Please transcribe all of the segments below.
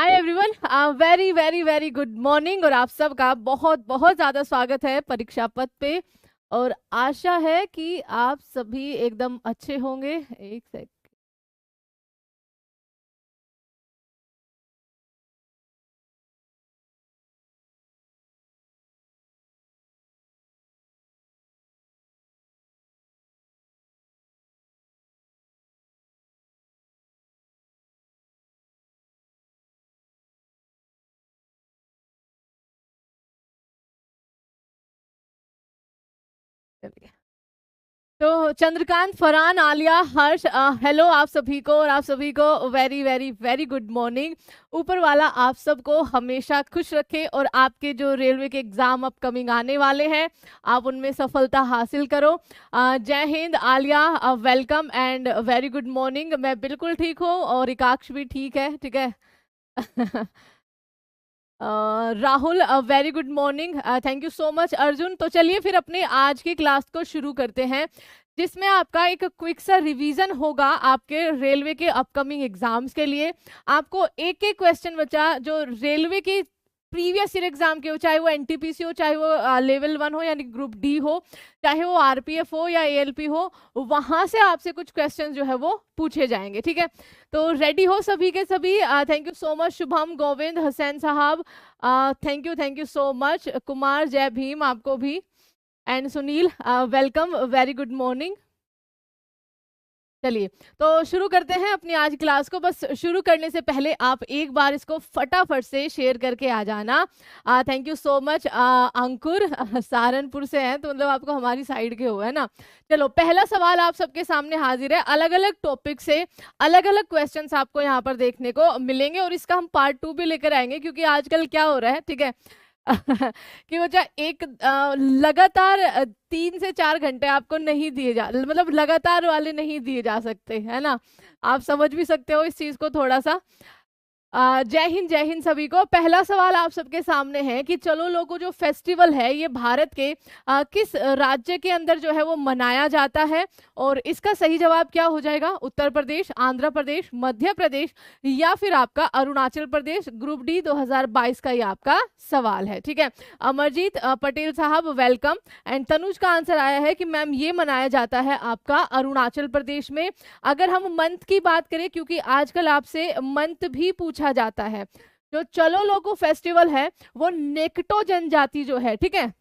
Hi everyone, very very very good morning और आप सबका बहुत बहुत ज़्यादा स्वागत है परीक्षा पथ पे। और आशा है कि आप सभी एकदम अच्छे होंगे। एक सेकंड। चलिए, तो चंद्रकांत, फरहान, आलिया, हर्ष, हेलो आप सभी को। और आप सभी को very very very good morning. ऊपर वाला आप सबको हमेशा खुश रखे और आपके जो रेलवे के एग्जाम अपकमिंग आने वाले हैं आप उनमें सफलता हासिल करो। जय Hind Alia, welcome and very good morning. मैं बिल्कुल ठीक हूँ और एकाक्ष भी ठीक है, ठीक है। Rahul, very good morning, thank you so much. Arjun, तो चलिए फिर अपने आज की क्लास को शुरू करते हैं, जिसमें आपका एक क्विक सा रिवीजन होगा आपके रेलवे के अपकमिंग एग्जाम्स के लिए। आपको एक एक क्वेश्चन बचा जो रेलवे की प्रीवियस ईयर एग्जाम के हो, चाहे वो एनटीपीसी हो, चाहे वो लेवल 1 हो यानी ग्रुप डी हो, चाहे वो आरपीएफ हो या एएलपी हो, वहां से आपसे कुछ क्वेश्चन जो है वो पूछे जाएंगे, ठीक है। तो रेडी हो सभी के सभी। Thank you so much Shubham, Govind, Husain साहब, thank you so much. Kumar, Jai Bhim आपको भी। And Sunil, welcome, very good morning. चलिए, तो शुरू करते हैं अपनी आज क्लास को। बस शुरू करने से पहले आप एक बार इसको फटाफट से शेयर करके आ जाना। थैंक यू सो मच अंकुर, सहारनपुर से हैं तो मतलब आपको हमारी साइड के हो, है ना। चलो, पहला सवाल आप सबके सामने हाजिर है। अलग अलग टॉपिक से अलग अलग क्वेश्चंस आपको यहाँ पर देखने को मिलेंगे और इसका हम पार्ट 2 भी लेकर आएंगे, क्योंकि आजकल क्या हो रहा है, ठीक है। कि वो एक लगातार 3 से 4 घंटे आपको नहीं दिए जा, मतलब लगातार वाले नहीं दिए जा सकते, है ना। आप समझ भी सकते हो इस चीज को थोड़ा सा। जय हिंद सभी को। पहला सवाल आप सबके सामने है कि चलो लोगों, जो फेस्टिवल है ये भारत के किस राज्य के अंदर जो है वो मनाया जाता है। और इसका सही जवाब क्या हो जाएगा? उत्तर प्रदेश, आंध्र प्रदेश, मध्य प्रदेश या फिर आपका अरुणाचल प्रदेश। ग्रुप डी 2022 का ये आपका सवाल है, ठीक है। अमरजीत पटेल साहब, वेलकम। एंड तनुज का आंसर आया है कि मैम ये मनाया जाता है आपका अरुणाचल प्रदेश में। अगर हम मंथ की बात करें, क्योंकि आजकल आपसे मंथ भी पूछा जाता है, जो चलो लोगो फेस्टिवल है वो नेक्टो जनजाति जो है, ठीक है,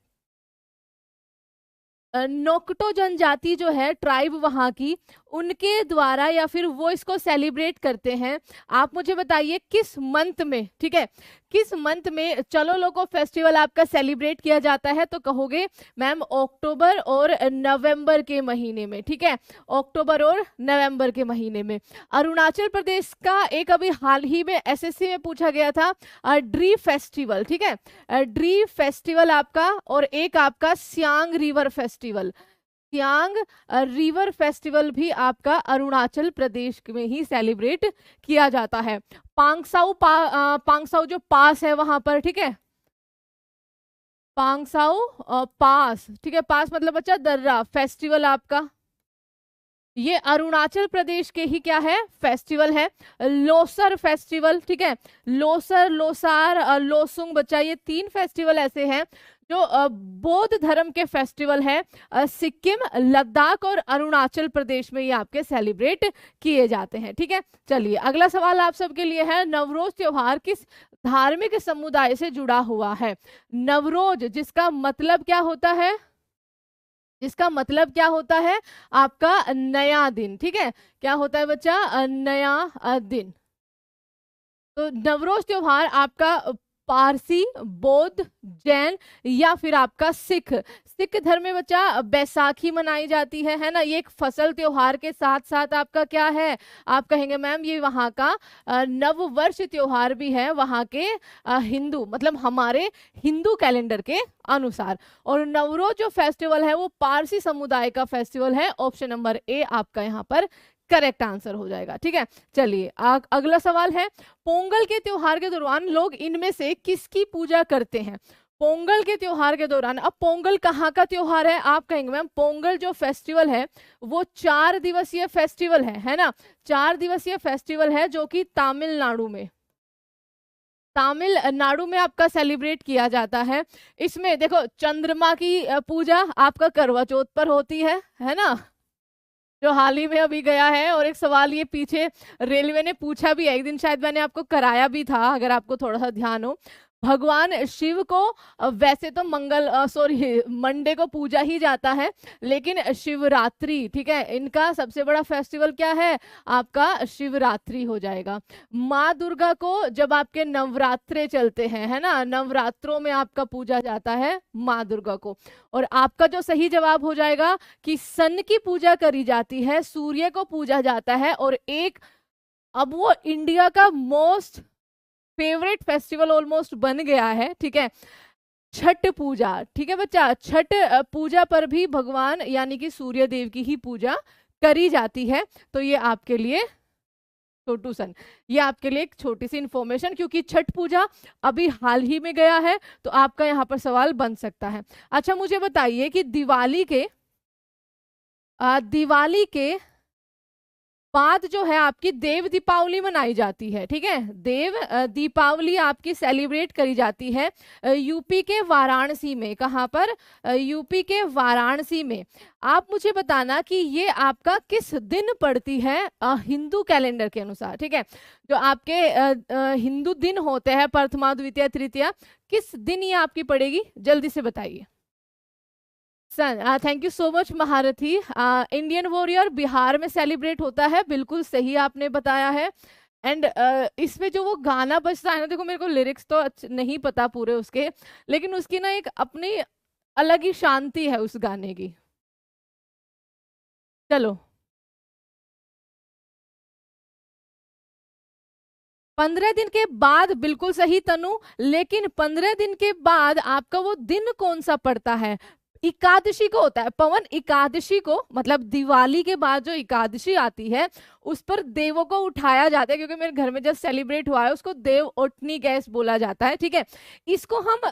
नोक्टो जनजाति जो है ट्राइब वहां की, उनके द्वारा या फिर वो इसको सेलिब्रेट करते हैं। आप मुझे बताइए किस मंथ में, ठीक है, किस मंथ में चलो लोगो फेस्टिवल आपका सेलिब्रेट किया जाता है? तो कहोगे मैम अक्टूबर और नवंबर के महीने में, ठीक है, अक्टूबर और नवंबर के महीने में। अरुणाचल प्रदेश का एक अभी हाल ही में एसएससी में पूछा गया था ड्री फेस्टिवल, ठीक है, ड्री फेस्टिवल आपका, और एक आपका Siang river festival. Siang river festival भी आपका अरुणाचल प्रदेश में ही सेलिब्रेट किया जाता है। पांगसाउ जो पास है वहां पर, ठीक है, पांगसाउ पास, ठीक है, पास मतलब बच्चा दर्रा फेस्टिवल आपका, ये अरुणाचल प्रदेश के ही क्या है, फेस्टिवल है। लोसर फेस्टिवल, ठीक है, लोसर, लोसार, लोसुंग बच्चा, ये 3 फेस्टिवल ऐसे हैं जो बौद्ध धर्म के फेस्टिवल है। सिक्किम, लद्दाख और अरुणाचल प्रदेश में ये आपके सेलिब्रेट किए जाते हैं, ठीक है। चलिए, अगला सवाल आप सबके लिए है, नवरोज त्योहार किस धार्मिक समुदाय से जुड़ा हुआ है? नवरोज, जिसका मतलब क्या होता है, जिसका मतलब क्या होता है आपका नया दिन, ठीक है। क्या होता है बच्चा? नया दिन। तो नवरोज त्योहार आपका पारसी, बौद्ध, जैन या फिर आपका सिख। सिख धर्म में बच्चा बैसाखी मनाई जाती है ना। ये एक फसल त्योहार के साथ साथ आपका क्या है, आप कहेंगे मैम ये वहाँ का नव वर्ष त्योहार भी है, वहाँ के हिंदू, मतलब हमारे हिंदू कैलेंडर के अनुसार। और नवरोज जो फेस्टिवल है वो पारसी समुदाय का फेस्टिवल है। ऑप्शन नंबर ए आपका यहाँ पर करेक्ट आंसर हो जाएगा, ठीक है। चलिए, अगला सवाल है, पोंगल के त्योहार के दौरान लोग इनमें से किसकी पूजा करते हैं? पोंगल के त्योहार के दौरान, अब पोंगल कहाँ का त्योहार है? आप कहेंगे मैम पोंगल जो फेस्टिवल है वो 4 दिवसीय फेस्टिवल है ना। 4 दिवसीय फेस्टिवल है जो कि तमिलनाडु में, तमिलनाडु में आपका सेलिब्रेट किया जाता है। इसमें देखो चंद्रमा की पूजा आपका करवा चौथ पर होती है ना, जो हाल ही में अभी गया है। और एक सवाल ये पीछे रेलवे ने पूछा भी है, एक दिन शायद मैंने आपको कराया भी था, अगर आपको थोड़ा सा ध्यान हो। भगवान शिव को वैसे तो मंडे को पूजा ही जाता है, लेकिन शिवरात्रि, ठीक है, इनका सबसे बड़ा फेस्टिवल क्या है आपका, शिवरात्रि हो जाएगा। माँ दुर्गा को जब आपके नवरात्रे चलते हैं, है ना, नवरात्रों में आपका पूजा जाता है माँ दुर्गा को। और आपका जो सही जवाब हो जाएगा कि सन की पूजा करी जाती है, सूर्य को पूजा जाता है। और एक अब वो इंडिया का मोस्ट फेवरेट फेस्टिवल ऑलमोस्ट बन गया है, ठीक है, छठ पूजा। ठीक है बच्चा, छठ पूजा पर भी भगवान यानी कि सूर्य देव की ही पूजा करी जाती है। तो ये आपके लिए छोटू सन, ये आपके लिए एक छोटी सी इंफॉर्मेशन, क्योंकि छठ पूजा अभी हाल ही में गया है, तो आपका यहाँ पर सवाल बन सकता है। अच्छा मुझे बताइए कि दिवाली के बाद जो है आपकी देव दीपावली मनाई जाती है, ठीक है, देव दीपावली आपकी सेलिब्रेट करी जाती है यूपी के वाराणसी में। कहाँ पर, यूपी के वाराणसी में। आप मुझे बताना कि ये आपका किस दिन पड़ती है हिंदू कैलेंडर के अनुसार, ठीक है, जो आपके हिंदू दिन होते हैं प्रथमा द्वितीया तृतीया, किस दिन ये आपकी पड़ेगी, जल्दी से बताइए। सन, थैंक यू सो मच महारथी। इंडियन वॉरियर बिहार में सेलिब्रेट होता है, बिल्कुल सही आपने बताया है। एंड इसमें जो वो गाना बजता है ना, देखो मेरे को लिरिक्स तो नहीं पता पूरे उसके, लेकिन उसकी ना एक अपनी अलग ही शांति है उस गाने की। चलो 15 दिन के बाद, बिल्कुल सही तनु, लेकिन 15 दिन के बाद आपका वो दिन कौन सा पड़ता है, एकादशी को होता है पवन। एकादशी को मतलब दिवाली के बाद जो एकादशी आती है उस पर देवों को उठाया जाता है, क्योंकि मेरे घर में जब सेलिब्रेट हुआ है उसको देव ओटनी गैस बोला जाता है, ठीक है। इसको हम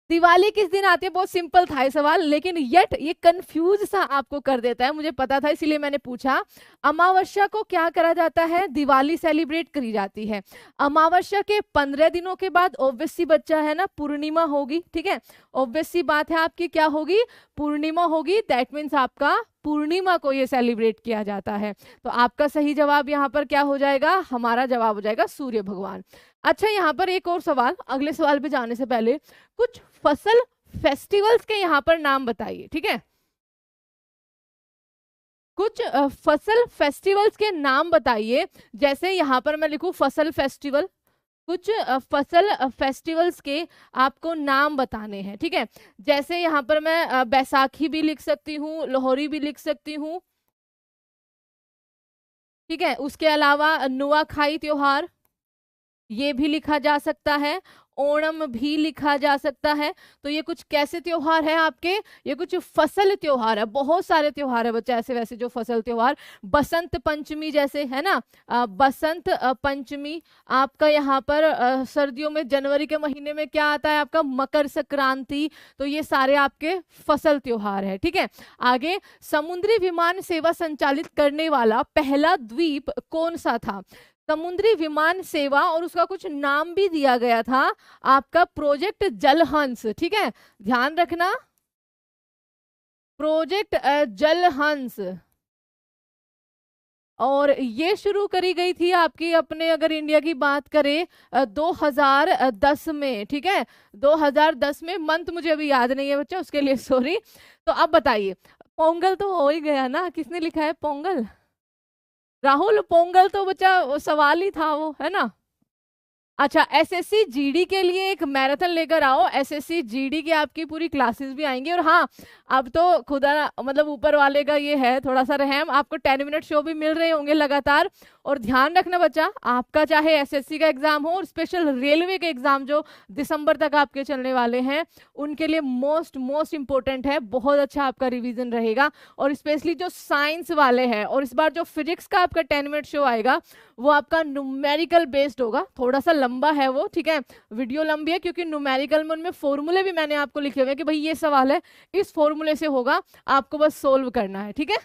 दिवाली किस दिन आती है, बहुत सिंपल था ये सवाल, लेकिन यट ये कंफ्यूज सा आपको कर देता है, मुझे पता था इसीलिए मैंने पूछा। अमावस्या को क्या करा जाता है, दिवाली सेलिब्रेट करी जाती है। अमावस्या के 15 दिनों के बाद ऑब्वियसली बच्चा है ना पूर्णिमा होगी, ठीक है, ऑब्वियसली बात है आपकी क्या होगी, पूर्णिमा होगी। दैट मीन्स आपका पूर्णिमा को ये सेलिब्रेट किया जाता है। तो आपका सही जवाब यहाँ पर क्या हो जाएगा, हमारा जवाब हो जाएगा सूर्य भगवान। अच्छा यहाँ पर एक और सवाल, अगले सवाल पे जाने से पहले कुछ फसल फेस्टिवल्स के यहाँ पर नाम बताइए, ठीक है, कुछ फसल फेस्टिवल्स के नाम बताइए। जैसे यहाँ पर मैं लिखूं फसल फेस्टिवल, कुछ फसल फेस्टिवल्स के आपको नाम बताने हैं, ठीक है। जैसे यहाँ पर मैं बैसाखी भी लिख सकती हूँ, लोहरी भी लिख सकती हूँ, ठीक है। उसके अलावा नुआखाई त्योहार ये भी लिखा जा सकता है, ओणम भी लिखा जा सकता है। तो ये कुछ कैसे त्योहार है आपके, ये कुछ फसल त्योहार है, बहुत सारे त्योहार है बच्चा ऐसे वैसे जो फसल त्योहार। बसंत पंचमी जैसे है ना, बसंत पंचमी आपका यहाँ पर सर्दियों में जनवरी के महीने में क्या आता है आपका, मकर संक्रांति। तो ये सारे आपके फसल त्योहार है, ठीक है। आगे, समुद्री विमान सेवा संचालित करने वाला पहला द्वीप कौन सा था, समुद्री विमान सेवा, और उसका कुछ नाम भी दिया गया था आपका प्रोजेक्ट जलहंस, ठीक है, ध्यान रखना, प्रोजेक्ट जलहंस। और ये शुरू करी गई थी आपकी अपने, अगर इंडिया की बात करें 2010 में, ठीक है, 2010 में, मंथ मुझे अभी याद नहीं है बच्चा, उसके लिए सॉरी। तो अब बताइए, पोंगल तो हो ही गया ना, किसने लिखा है पोंगल, राहुल, पोंगल तो बच्चा सवाल ही था वो, है ना। अच्छा, एसएससी जीडी के लिए एक मैराथन लेकर आओ, एसएससी जीडी की आपकी पूरी क्लासेस भी आएंगी। और हाँ, अब तो खुदा मतलब ऊपर वाले का ये है थोड़ा सा रहम, आपको 10 मिनट शो भी मिल रहे होंगे लगातार। और ध्यान रखना बच्चा, आपका चाहे एसएससी का एग्जाम हो और स्पेशल रेलवे के एग्जाम जो दिसंबर तक आपके चलने वाले हैं, उनके लिए मोस्ट इंपॉर्टेंट है, बहुत अच्छा आपका रिवीजन रहेगा। और स्पेशली जो साइंस वाले हैं, और इस बार जो फिजिक्स का आपका 10 मिनट शो आएगा वो आपका न्यूमेरिकल बेस्ड होगा, थोड़ा सा लंबा है वो, ठीक है, वीडियो लंबी है, क्योंकि न्यूमेरिकल में उनमें फॉर्मूले भी मैंने आपको लिखे हुए हैं कि भाई ये सवाल है, इस फॉर्मूले से होगा, आपको बस सोल्व करना है, ठीक है।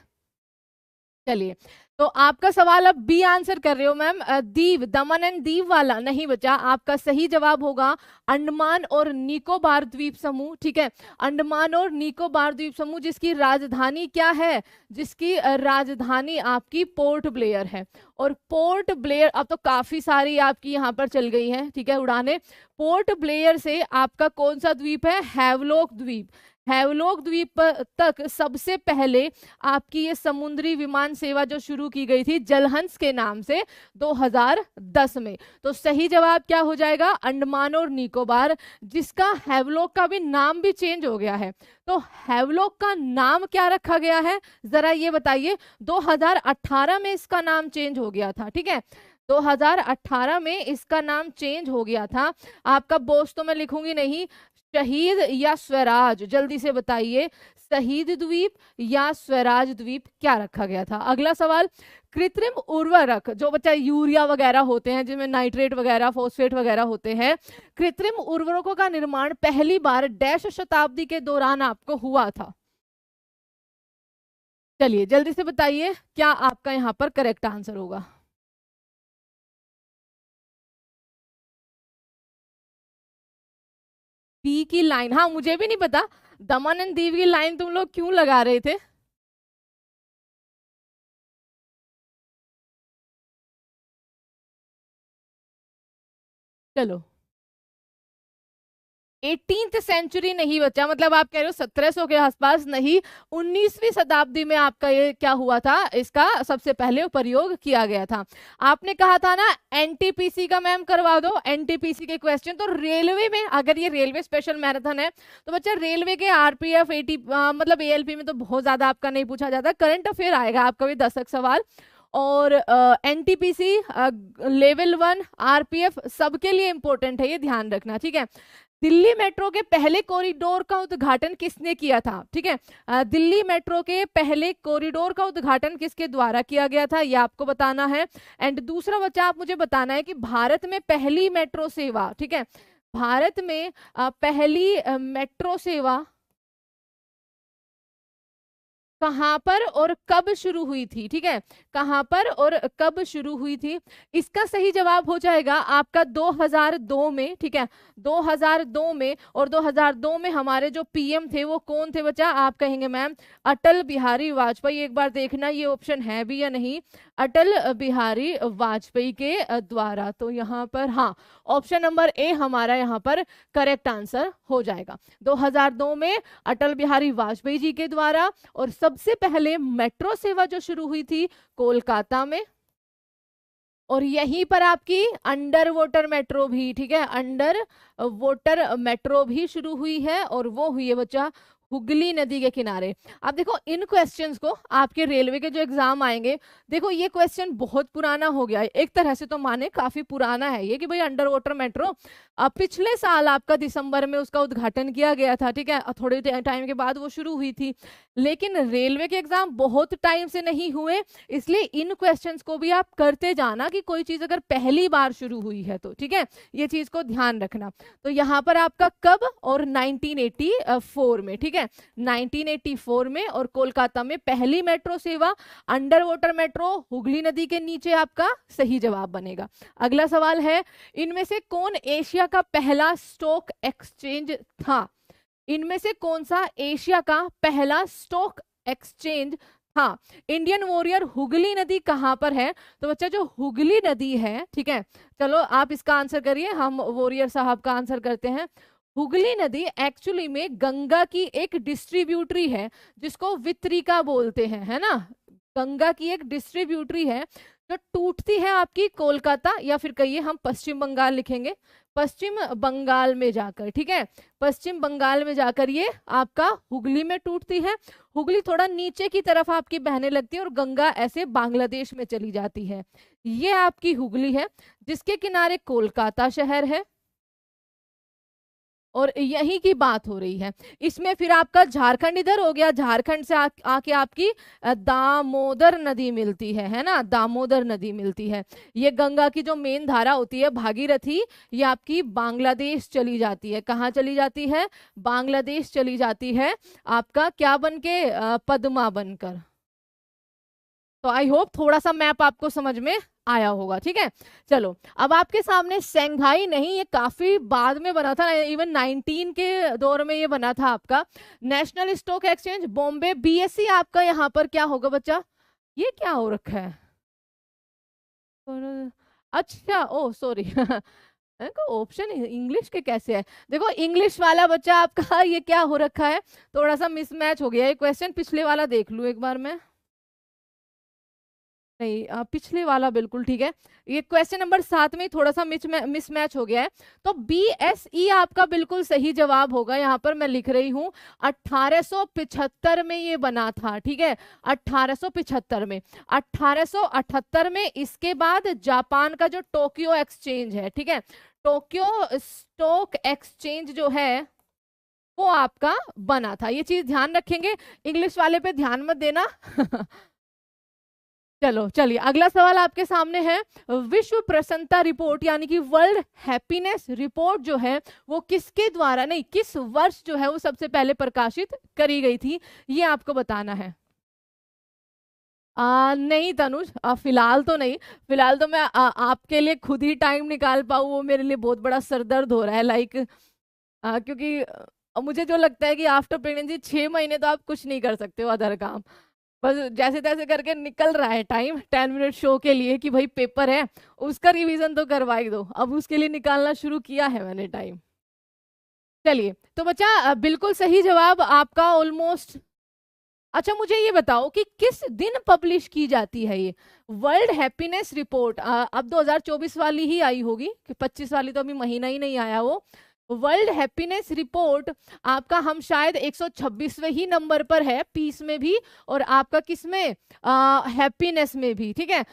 चलिए, तो आपका सवाल अब बी आंसर कर रहे हो ma'am, Diu, Daman and Diu वाला नहीं बचा। आपका सही जवाब होगा अंडमान और निकोबार द्वीप समूह। ठीक है, अंडमान और निकोबार द्वीप समूह, जिसकी राजधानी क्या है, जिसकी राजधानी आपकी पोर्ट ब्लेयर है। और पोर्ट ब्लेयर, अब तो काफी सारी आपकी यहाँ पर चल गई है, ठीक है, उड़ाने। पोर्ट ब्लेयर से आपका कौन सा द्वीप है, हैवलॉक द्वीप। हैवलॉक द्वीप तक सबसे पहले आपकी ये समुद्री विमान सेवा जो शुरू की गई थी जलहंस के नाम से 2010 में। तो सही जवाब क्या हो जाएगा, अंडमान और निकोबार, जिसका हैवलॉक का भी नाम भी चेंज हो गया है। तो हैवलॉक का नाम क्या रखा गया है, जरा ये बताइए। 2018 में इसका नाम चेंज हो गया था, ठीक है, 2018 में इसका नाम चेंज हो गया था। आपका बोस तो मैं लिखूंगी नहीं, शहीद या स्वराज, जल्दी से बताइए, शहीद द्वीप या स्वराज द्वीप क्या रखा गया था। अगला सवाल, कृत्रिम उर्वरक, जो बच्चा यूरिया वगैरह होते हैं जिनमें नाइट्रेट वगैरह फॉस्फेट वगैरह होते हैं, कृत्रिम उर्वरकों का निर्माण पहली बार डैश शताब्दी के दौरान आपको हुआ था। चलिए जल्दी से बताइए क्या आपका यहाँ पर करेक्ट आंसर होगा। डी की लाइन, हाँ मुझे भी नहीं पता दमन एंड दीव की लाइन तुम लोग क्यों लगा रहे थे। चलो 18th सेंचुरी नहीं बचा, मतलब आप कह रहे हो 1700 के आसपास नहीं, 19वीं शताब्दी में आपका ये क्या हुआ था, इसका सबसे पहले प्रयोग किया गया था। आपने कहा था ना एनटीपीसी का मैम करवा दो, एनटीपीसी के क्वेश्चन। तो रेलवे में, अगर ये रेलवे स्पेशल मैराथन है तो बच्चा रेलवे के आरपीएफ एटी मतलब एएलपी में तो बहुत ज्यादा आपका नहीं पूछा जाता, करंट अफेयर आएगा आपका भी 10 सवाल। और एनटीपीसी लेवल 1 आरपीएफ सबके लिए इंपॉर्टेंट है, ये ध्यान रखना, ठीक है। दिल्ली मेट्रो के पहले कॉरिडोर का उद्घाटन किसने किया था, ठीक है, दिल्ली मेट्रो के पहले कॉरिडोर का उद्घाटन किसके द्वारा किया गया था, ये आपको बताना है। एंड दूसरा बच्चा आप मुझे बताना है कि भारत में पहली मेट्रो सेवा, ठीक है, भारत में पहली मेट्रो सेवा कहां पर और कब शुरू हुई थी, ठीक है, कहां पर और कब शुरू हुई थी। इसका सही जवाब हो जाएगा आपका 2002 में, ठीक है, 2002 में। और 2002 में हमारे जो पीएम थे वो कौन थे बच्चा, आप कहेंगे मैम अटल बिहारी वाजपेयी। एक बार देखना ये ऑप्शन है भी या नहीं, अटल बिहारी वाजपेयी के द्वारा। तो यहाँ पर हाँ, ऑप्शन नंबर ए हमारा यहाँ पर करेक्ट आंसर हो जाएगा। 2002 में अटल बिहारी वाजपेयी जी के द्वारा। और सबसे पहले मेट्रो सेवा जो शुरू हुई थी कोलकाता में, और यहीं पर आपकी अंडर वाटर मेट्रो भी, ठीक है, अंडर वाटर मेट्रो भी शुरू हुई है, और वो हुई है बच्चा हुगली नदी के किनारे। अब देखो इन क्वेश्चंस को आपके रेलवे के जो एग्जाम आएंगे, देखो ये क्वेश्चन बहुत पुराना हो गया है एक तरह से, तो माने काफी पुराना है ये कि भाई अंडर वाटर मेट्रो पिछले साल आपका दिसंबर में उसका उद्घाटन किया गया था, ठीक है, थोड़े टाइम के बाद वो शुरू हुई थी। लेकिन रेलवे के एग्जाम बहुत टाइम से नहीं हुए, इसलिए इन क्वेश्चंस को भी आप करते जाना कि कोई चीज अगर पहली बार शुरू हुई है तो, ठीक है, ये चीज को ध्यान रखना। तो यहाँ पर आपका कब, और 1984 में, ठीक है, 1984 में। और कोलकाता में पहली मेट्रो सेवा अंडर वाटर मेट्रो हुगली नदी के नीचे आपका सही जवाब बनेगा। अगला सवाल है, इनमें से कौन एशिया का पहला स्टॉक एक्सचेंज था, इनमें से कौन सा एशिया का पहला स्टॉक एक्सचेंज था। इंडियन वॉरियर हुगली नदी कहां पर है, तो बच्चा जो हुगली नदी है, ठीक है, चलो आप इसका आंसर करिए, हम वॉरियर साहब का आंसर करते हैं। हुगली नदी एक्चुअली में गंगा की एक डिस्ट्रीब्यूटरी है, जिसको वितरिका बोलते हैं, है ना, गंगा की एक डिस्ट्रीब्यूटरी है जो टूटती है आपकी कोलकाता, या फिर कहिए हम पश्चिम बंगाल लिखेंगे, पश्चिम बंगाल में जाकर, ठीक है, पश्चिम बंगाल में जाकर ये आपका हुगली में टूटती है। हुगली थोड़ा नीचे की तरफ आपकी बहने लगती है और गंगा ऐसे बांग्लादेश में चली जाती है। ये आपकी हुगली है, जिसके किनारे कोलकाता शहर है, और यही की बात हो रही है। इसमें फिर आपका झारखंड इधर हो गया, झारखंड से आके आपकी दामोदर नदी मिलती है ना, दामोदर नदी मिलती है। ये गंगा की जो मेन धारा होती है भागीरथी, ये आपकी बांग्लादेश चली जाती है। कहाँ चली जाती है, बांग्लादेश चली जाती है, आपका क्या बन के, पद्मा बनकर। तो आई होप थोड़ा सा मैप आपको समझ में आया होगा, ठीक है। चलो अब आपके सामने शंघाई नहीं, ये काफी बाद में बना था, इवन 19 के दौर में ये बना था आपका। National stock exchange Bombay, BSE आपका यहाँ पर क्या होगा बच्चा, ये क्या हो रखा है, अच्छा ओ सॉरी ऑप्शन इंग्लिश के कैसे है, देखो इंग्लिश वाला बच्चा आपका ये क्या हो रखा है, थोड़ा सा मिसमैच हो गया है क्वेश्चन, पिछले वाला देख लूं एक बार मैं, नहीं पिछले वाला बिल्कुल ठीक है, ये क्वेश्चन नंबर 7 में थोड़ा सा मिसमैच हो गया है। तो बीएसई आपका बिल्कुल सही जवाब होगा, यहाँ पर मैं लिख रही हूँ 1875 में ये बना था, ठीक है 1875 में। 1878 में इसके बाद जापान का जो टोक्यो एक्सचेंज है, ठीक है, टोक्यो स्टॉक एक्सचेंज जो है वो आपका बना था, ये चीज ध्यान रखेंगे, इंग्लिश वाले पे ध्यान मत देना चलो चलिए अगला सवाल आपके सामने है, विश्व प्रसन्नता रिपोर्ट यानी कि वर्ल्ड हैप्पीनेस रिपोर्ट जो है वो किसके द्वारा, नहीं किस वर्ष जो है वो सबसे पहले प्रकाशित करी गई थी, ये आपको बताना है। नहीं तनुज, फिलहाल तो नहीं, फिलहाल तो मैं आपके लिए खुद ही टाइम निकाल पाऊँ वो मेरे लिए बहुत बड़ा सरदर्द हो रहा है, लाइक क्योंकि मुझे जो लगता है कि आफ्टर प्रेगनेंसी 6 महीने तो आप कुछ नहीं कर सकते हो अदर काम, बस जैसे तैसे करके निकल रहा है टाइम 10 मिनट शो के लिए कि भाई पेपर है उसका रिवीजन तो करवा ही दो, अब उसके लिए निकालना शुरू किया है मैंने टाइम। चलिए तो बच्चा बिल्कुल सही जवाब आपका ऑलमोस्ट। अच्छा मुझे ये बताओ कि किस दिन पब्लिश की जाती है ये वर्ल्ड हैप्पीनेस रिपोर्ट, अब 2024 वाली ही आई होगी कि 25 वाली तो अभी महीना ही नहीं आया वो। वर्ल्ड हैप्पीनेस रिपोर्ट आपका हम शायद 126वें ही नंबर पर है, पीस में भी और आपका किस में हैप्पीनेस में भी, ठीक है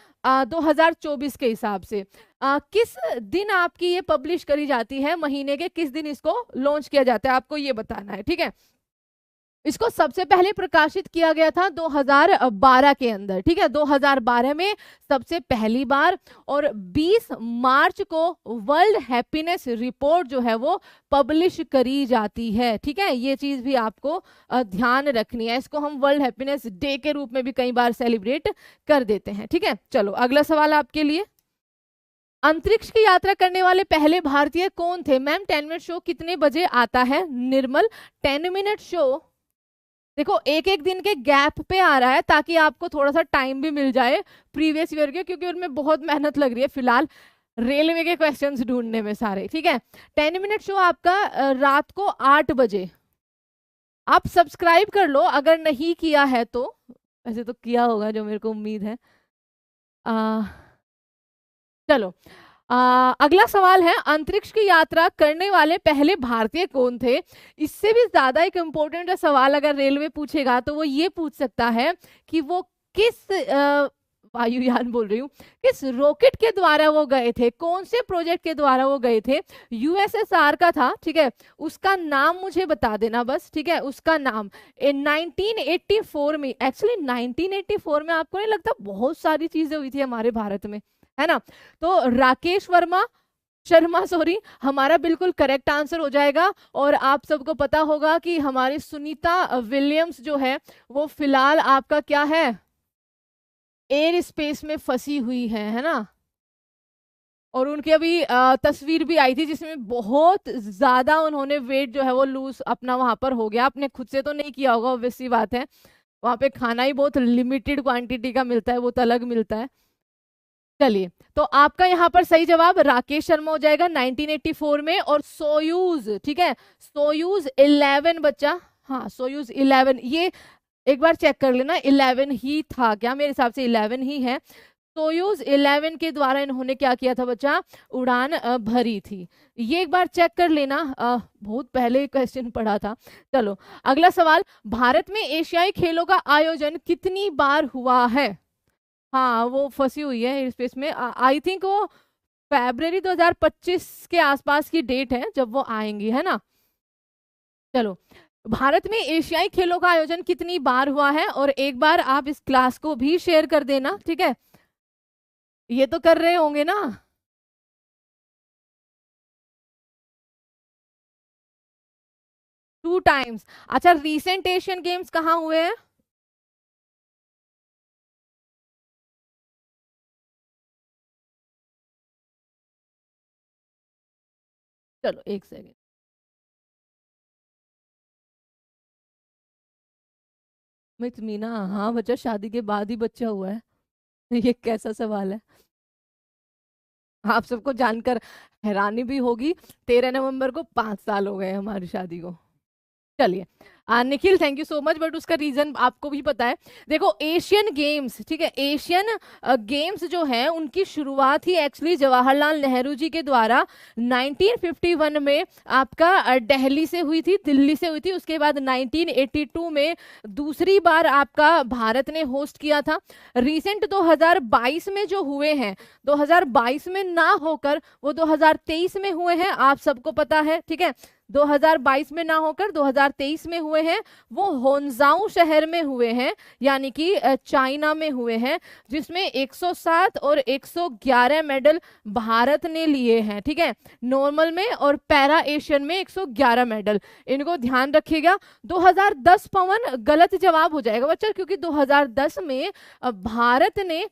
2024 के हिसाब से। किस दिन आपकी ये पब्लिश करी जाती है, महीने के किस दिन इसको लॉन्च किया जाता है, आपको ये बताना है, ठीक है। इसको सबसे पहले प्रकाशित किया गया था 2012 के अंदर, ठीक है 2012 में सबसे पहली बार, और 20 मार्च को वर्ल्ड हैप्पीनेस रिपोर्ट जो है वो पब्लिश करी जाती है, ठीक है, ये चीज भी आपको ध्यान रखनी है, इसको हम वर्ल्ड हैप्पीनेस डे के रूप में भी कई बार सेलिब्रेट कर देते हैं, ठीक है। चलो अगला सवाल आपके लिए, अंतरिक्ष की यात्रा करने वाले पहले भारतीय कौन थे मैम, 10 मिनट शो कितने बजे आता है निर्मल, 10 मिनट शो देखो एक एक दिन के गैप पे आ रहा है ताकि आपको थोड़ा सा टाइम भी मिल जाए प्रीवियस ईयर के, क्योंकि उनमें बहुत मेहनत लग रही है फिलहाल रेलवे के क्वेश्चंस ढूंढने में सारे, ठीक है। 10 मिनट शो आपका रात को 8 बजे, आप सब्सक्राइब कर लो अगर नहीं किया है तो, वैसे तो किया होगा जो मेरे को उम्मीद है। आ, चलो अगला सवाल है, अंतरिक्ष की यात्रा करने वाले पहले भारतीय कौन थे, इससे भी ज्यादा एक इम्पोर्टेंट सवाल अगर रेलवे पूछेगा तो वो ये पूछ सकता है कि वो किस वायुयान बोल रही हूँ, किस रॉकेट के द्वारा वो गए थे, कौन से प्रोजेक्ट के द्वारा वो गए थे, यूएसएसआर का था, ठीक है, उसका नाम मुझे बता देना बस, ठीक है, उसका नाम 1984 में, एक्चुअली 1984 में आपको नहीं लगता बहुत सारी चीजें हुई थी हमारे भारत में, है ना, तो राकेश शर्मा सॉरी हमारा बिल्कुल करेक्ट आंसर हो जाएगा। और आप सबको पता होगा कि हमारी सुनीता विलियम्स जो है वो फिलहाल आपका क्या है, एयर स्पेस में फंसी हुई है ना, और उनकी अभी तस्वीर भी आई थी जिसमें बहुत ज्यादा उन्होंने वेट जो है वो लूज अपना वहां पर हो गया, आपने खुद से तो नहीं किया होगा ऑब्वियस सी बात है, वहां पे खाना ही बहुत लिमिटेड क्वांटिटी का मिलता है, वो तो अलग मिलता है। चलिए तो आपका यहाँ पर सही जवाब राकेश शर्मा हो जाएगा 1984 में, और सोयूज, ठीक है सोयूज 11 बच्चा, हाँ सोयूज 11, ये एक बार चेक कर लेना 11 ही था क्या, मेरे हिसाब से 11 ही है, सोयूज 11 के द्वारा इन्होंने क्या किया था बच्चा, उड़ान भरी थी, ये एक बार चेक कर लेना, बहुत पहले क्वेश्चन पढ़ा था। चलो अगला सवाल, भारत में एशियाई खेलों का आयोजन कितनी बार हुआ है, हाँ वो फंसी हुई है एयर स्पेस में, आई थिंक वो फरवरी 2025 के आसपास की डेट है जब वो आएंगी, है ना। चलो भारत में एशियाई खेलों का आयोजन कितनी बार हुआ है, और एक बार आप इस क्लास को भी शेयर कर देना, ठीक है, ये तो कर रहे होंगे ना। 2 टाइम्स, अच्छा रीसेंट एशियन गेम्स कहाँ हुए हैं, चलो एक सेकेंड। मित मीना, हाँ बच्चा शादी के बाद ही बच्चा हुआ है। ये कैसा सवाल है? आप सबको जानकर हैरानी भी होगी, 13 नवंबर को 5 साल हो गए हमारी शादी को। चलिए, Nikhil thank you so much, but उसका रीजन आपको भी पता है। देखो एशियन गेम्स, ठीक है, एशियन गेम्स जो है उनकी शुरुआत ही एक्चुअली जवाहरलाल नेहरू जी के द्वारा 1951 में आपका दिल्ली से हुई थी, दिल्ली से हुई थी। उसके बाद 1982 में दूसरी बार आपका भारत ने होस्ट किया था। रिसेंट 2022 में जो हुए हैं, 2022 में ना होकर वो 2023 में हुए हैं, आप सबको पता है, ठीक है। 2022 में ना होकर 2023 में हुए हैं, वो होन्जाऊ शहर में हुए हैं, यानी कि चाइना में हुए हैं, जिसमें 107 और 111 मेडल भारत ने लिए हैं, ठीक है। नॉर्मल में और पैरा एशियन में 111 मेडल, इनको ध्यान रखिएगा। 2010 पवन गलत जवाब हो जाएगा बच्चा, क्योंकि 2010 में भारत ने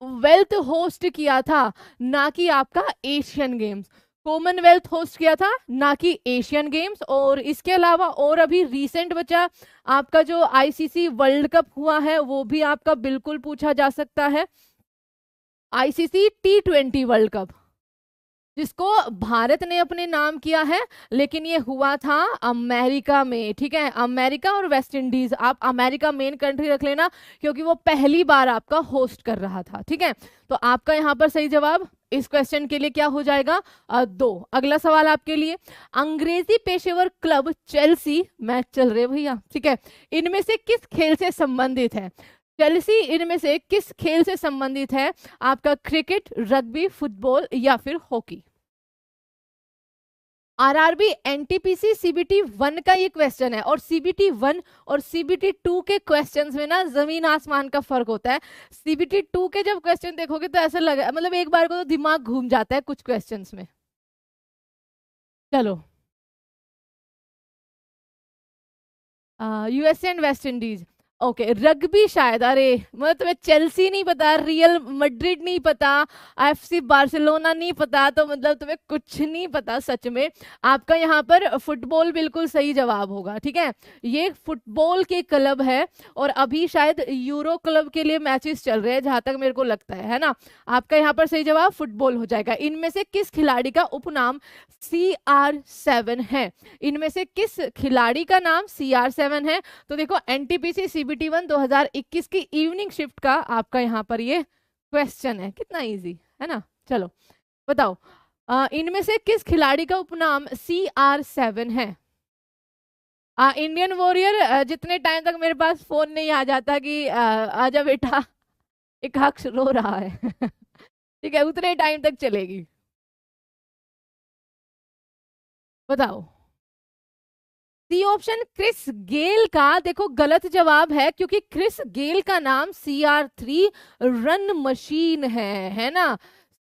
कॉमनवेल्थ होस्ट किया था, ना कि आपका एशियन गेम्स। कॉमनवेल्थ होस्ट किया था, ना कि एशियन गेम्स। और इसके अलावा और अभी रिसेंट बचा आपका जो आईसीसी वर्ल्ड कप हुआ है, वो भी आपका बिल्कुल पूछा जा सकता है। आईसीसी T20 वर्ल्ड कप, जिसको भारत ने अपने नाम किया है, लेकिन ये हुआ था अमेरिका में, ठीक है। अमेरिका और वेस्ट इंडीज, आप अमेरिका मेन कंट्री रख लेना, क्योंकि वो पहली बार आपका होस्ट कर रहा था, ठीक है। तो आपका यहाँ पर सही जवाब इस क्वेश्चन के लिए क्या हो जाएगा? 2। अगला सवाल आपके लिए, अंग्रेजी पेशेवर क्लब चेल्सी, मैच चल रहे भैया, ठीक है, इनमें से किस खेल से संबंधित है? चेल्सी इनमें से किस खेल से संबंधित है? आपका क्रिकेट, रग्बी, फुटबॉल या फिर हॉकी? आरआरबी एनटीपीसी सीबीटी 1 का ये क्वेश्चन है, और सीबीटी 1 और सीबीटी 2 के क्वेश्चंस में ना जमीन आसमान का फर्क होता है। सीबीटी 2 के जब क्वेश्चन देखोगे तो ऐसा लगा, मतलब एक बार को तो दिमाग घूम जाता है कुछ क्वेश्चंस में। चलो, USA and West Indies, okay. Rugby शायद, अरे मतलब तुम्हें चेल्सी नहीं पता, रियल मैड्रिड नहीं पता, एफसी बार्सिलोना नहीं पता, तो मतलब तुम्हें कुछ नहीं पता सच में। आपका यहाँ पर फुटबॉल बिल्कुल सही जवाब होगा, ठीक है। ये फुटबॉल के क्लब है, और अभी शायद यूरो क्लब के लिए मैचेस चल रहे हैं, जहां तक मेरे को लगता है ना। आपका यहाँ पर सही जवाब फुटबॉल हो जाएगा। इनमें से किस खिलाड़ी का उपनाम CR7 है? इनमें से किस खिलाड़ी का नाम CR7 है? तो देखो एनटीपीसी सीबीटी 1 2021 की इवनिंग शिफ्ट का आपका यहाँ पर ये क्वेश्चन है, कितना इजी है ना। चलो बताओ, इनमें से किस खिलाड़ी का उपनाम CR7 है? इंडियन वॉरियर, जितने टाइम तक मेरे पास फोन नहीं आ जाता कि आजा बेटा एक अक्ष रो रहा है ठीक है, उतने टाइम तक चलेगी। बताओ। सी ऑप्शन क्रिस गेल का देखो गलत जवाब है, क्योंकि क्रिस गेल का नाम CR3 रन मशीन है ना।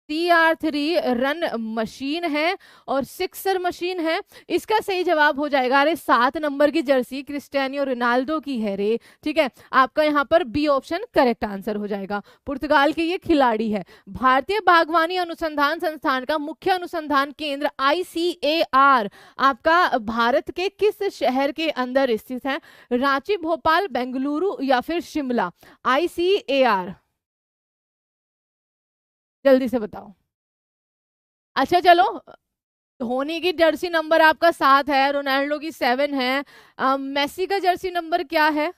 CR3 रन मशीन है और सिक्सर मशीन है। इसका सही जवाब हो जाएगा, अरे 7 नंबर की जर्सी क्रिस्टियानो रोनाल्डो की है रे, ठीक है। आपका यहाँ पर बी ऑप्शन करेक्ट आंसर हो जाएगा। पुर्तगाल के ये खिलाड़ी है। भारतीय बागवानी अनुसंधान संस्थान का मुख्य अनुसंधान केंद्र ICAR आपका भारत के किस शहर के अंदर स्थित है? रांची, भोपाल, बेंगलुरु या फिर शिमला? ICAR, जल्दी से बताओ। अच्छा चलो, धोनी की जर्सी नंबर आपका 7 है, रोनाल्डो की 7 है, मेसी का जर्सी नंबर क्या है?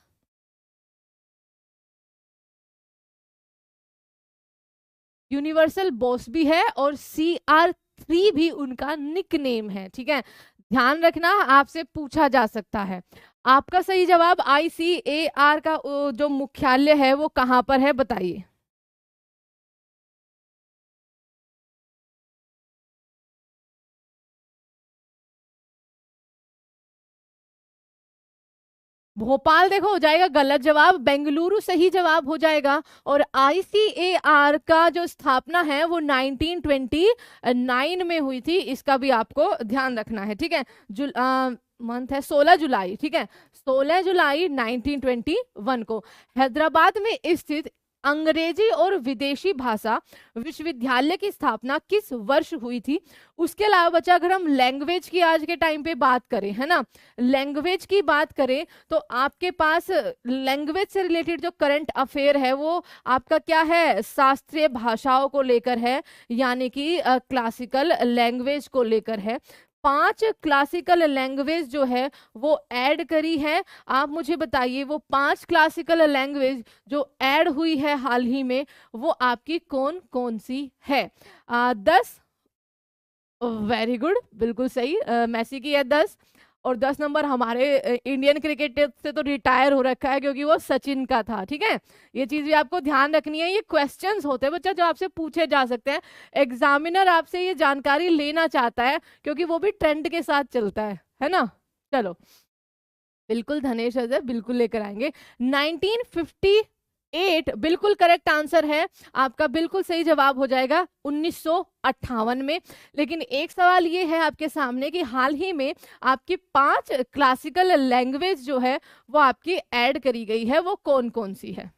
यूनिवर्सल बॉस भी है, और CR3 भी उनका निकनेम है, ठीक है। ध्यान रखना, आपसे पूछा जा सकता है। आपका सही जवाब ICAR का जो मुख्यालय है वो कहां पर है, बताइए। भोपाल देखो हो जाएगा गलत जवाब, बेंगलुरु सही जवाब हो जाएगा। और ICAR का जो स्थापना है वो 1929 में हुई थी, इसका भी आपको ध्यान रखना है, ठीक है। मंथ है 16 जुलाई, ठीक है, 16 जुलाई 1921 को हैदराबाद में स्थित अंग्रेजी और विदेशी भाषा विश्वविद्यालय की स्थापना किस वर्ष हुई थी। उसके अलावा बच्चा अगर हम लैंग्वेज की आज के टाइम पे बात करें, है ना, लैंग्वेज की बात करें तो आपके पास लैंग्वेज से रिलेटेड जो करंट अफेयर है वो आपका क्या है, शास्त्रीय भाषाओं को लेकर है, यानी कि क्लासिकल लैंग्वेज को लेकर है। 5 क्लासिकल लैंग्वेज जो है वो ऐड करी है। आप मुझे बताइए वो 5 क्लासिकल लैंग्वेज जो ऐड हुई है हाल ही में वो आपकी कौन कौन सी है। 10, वेरी गुड, बिल्कुल सही, मैसी की है 10। और 10 नंबर हमारे इंडियन क्रिकेट से तो रिटायर हो रखा है क्योंकि वो सचिन का था। ठीक है, ये चीज भी आपको ध्यान रखनी है। ये क्वेश्चंस होते हैं बच्चा जो आपसे पूछे जा सकते हैं, एग्जामिनर आपसे ये जानकारी लेना चाहता है क्योंकि वो भी ट्रेंड के साथ चलता है ना। चलो, बिल्कुल धनेश अजय बिल्कुल लेकर आएंगे। 1958 बिल्कुल करेक्ट आंसर है आपका, बिल्कुल सही जवाब हो जाएगा 1958 में। लेकिन एक सवाल ये है आपके सामने कि हाल ही में आपकी 5 क्लासिकल लैंग्वेज जो है वो आपकी ऐड करी गई है, वो कौन कौन सी है।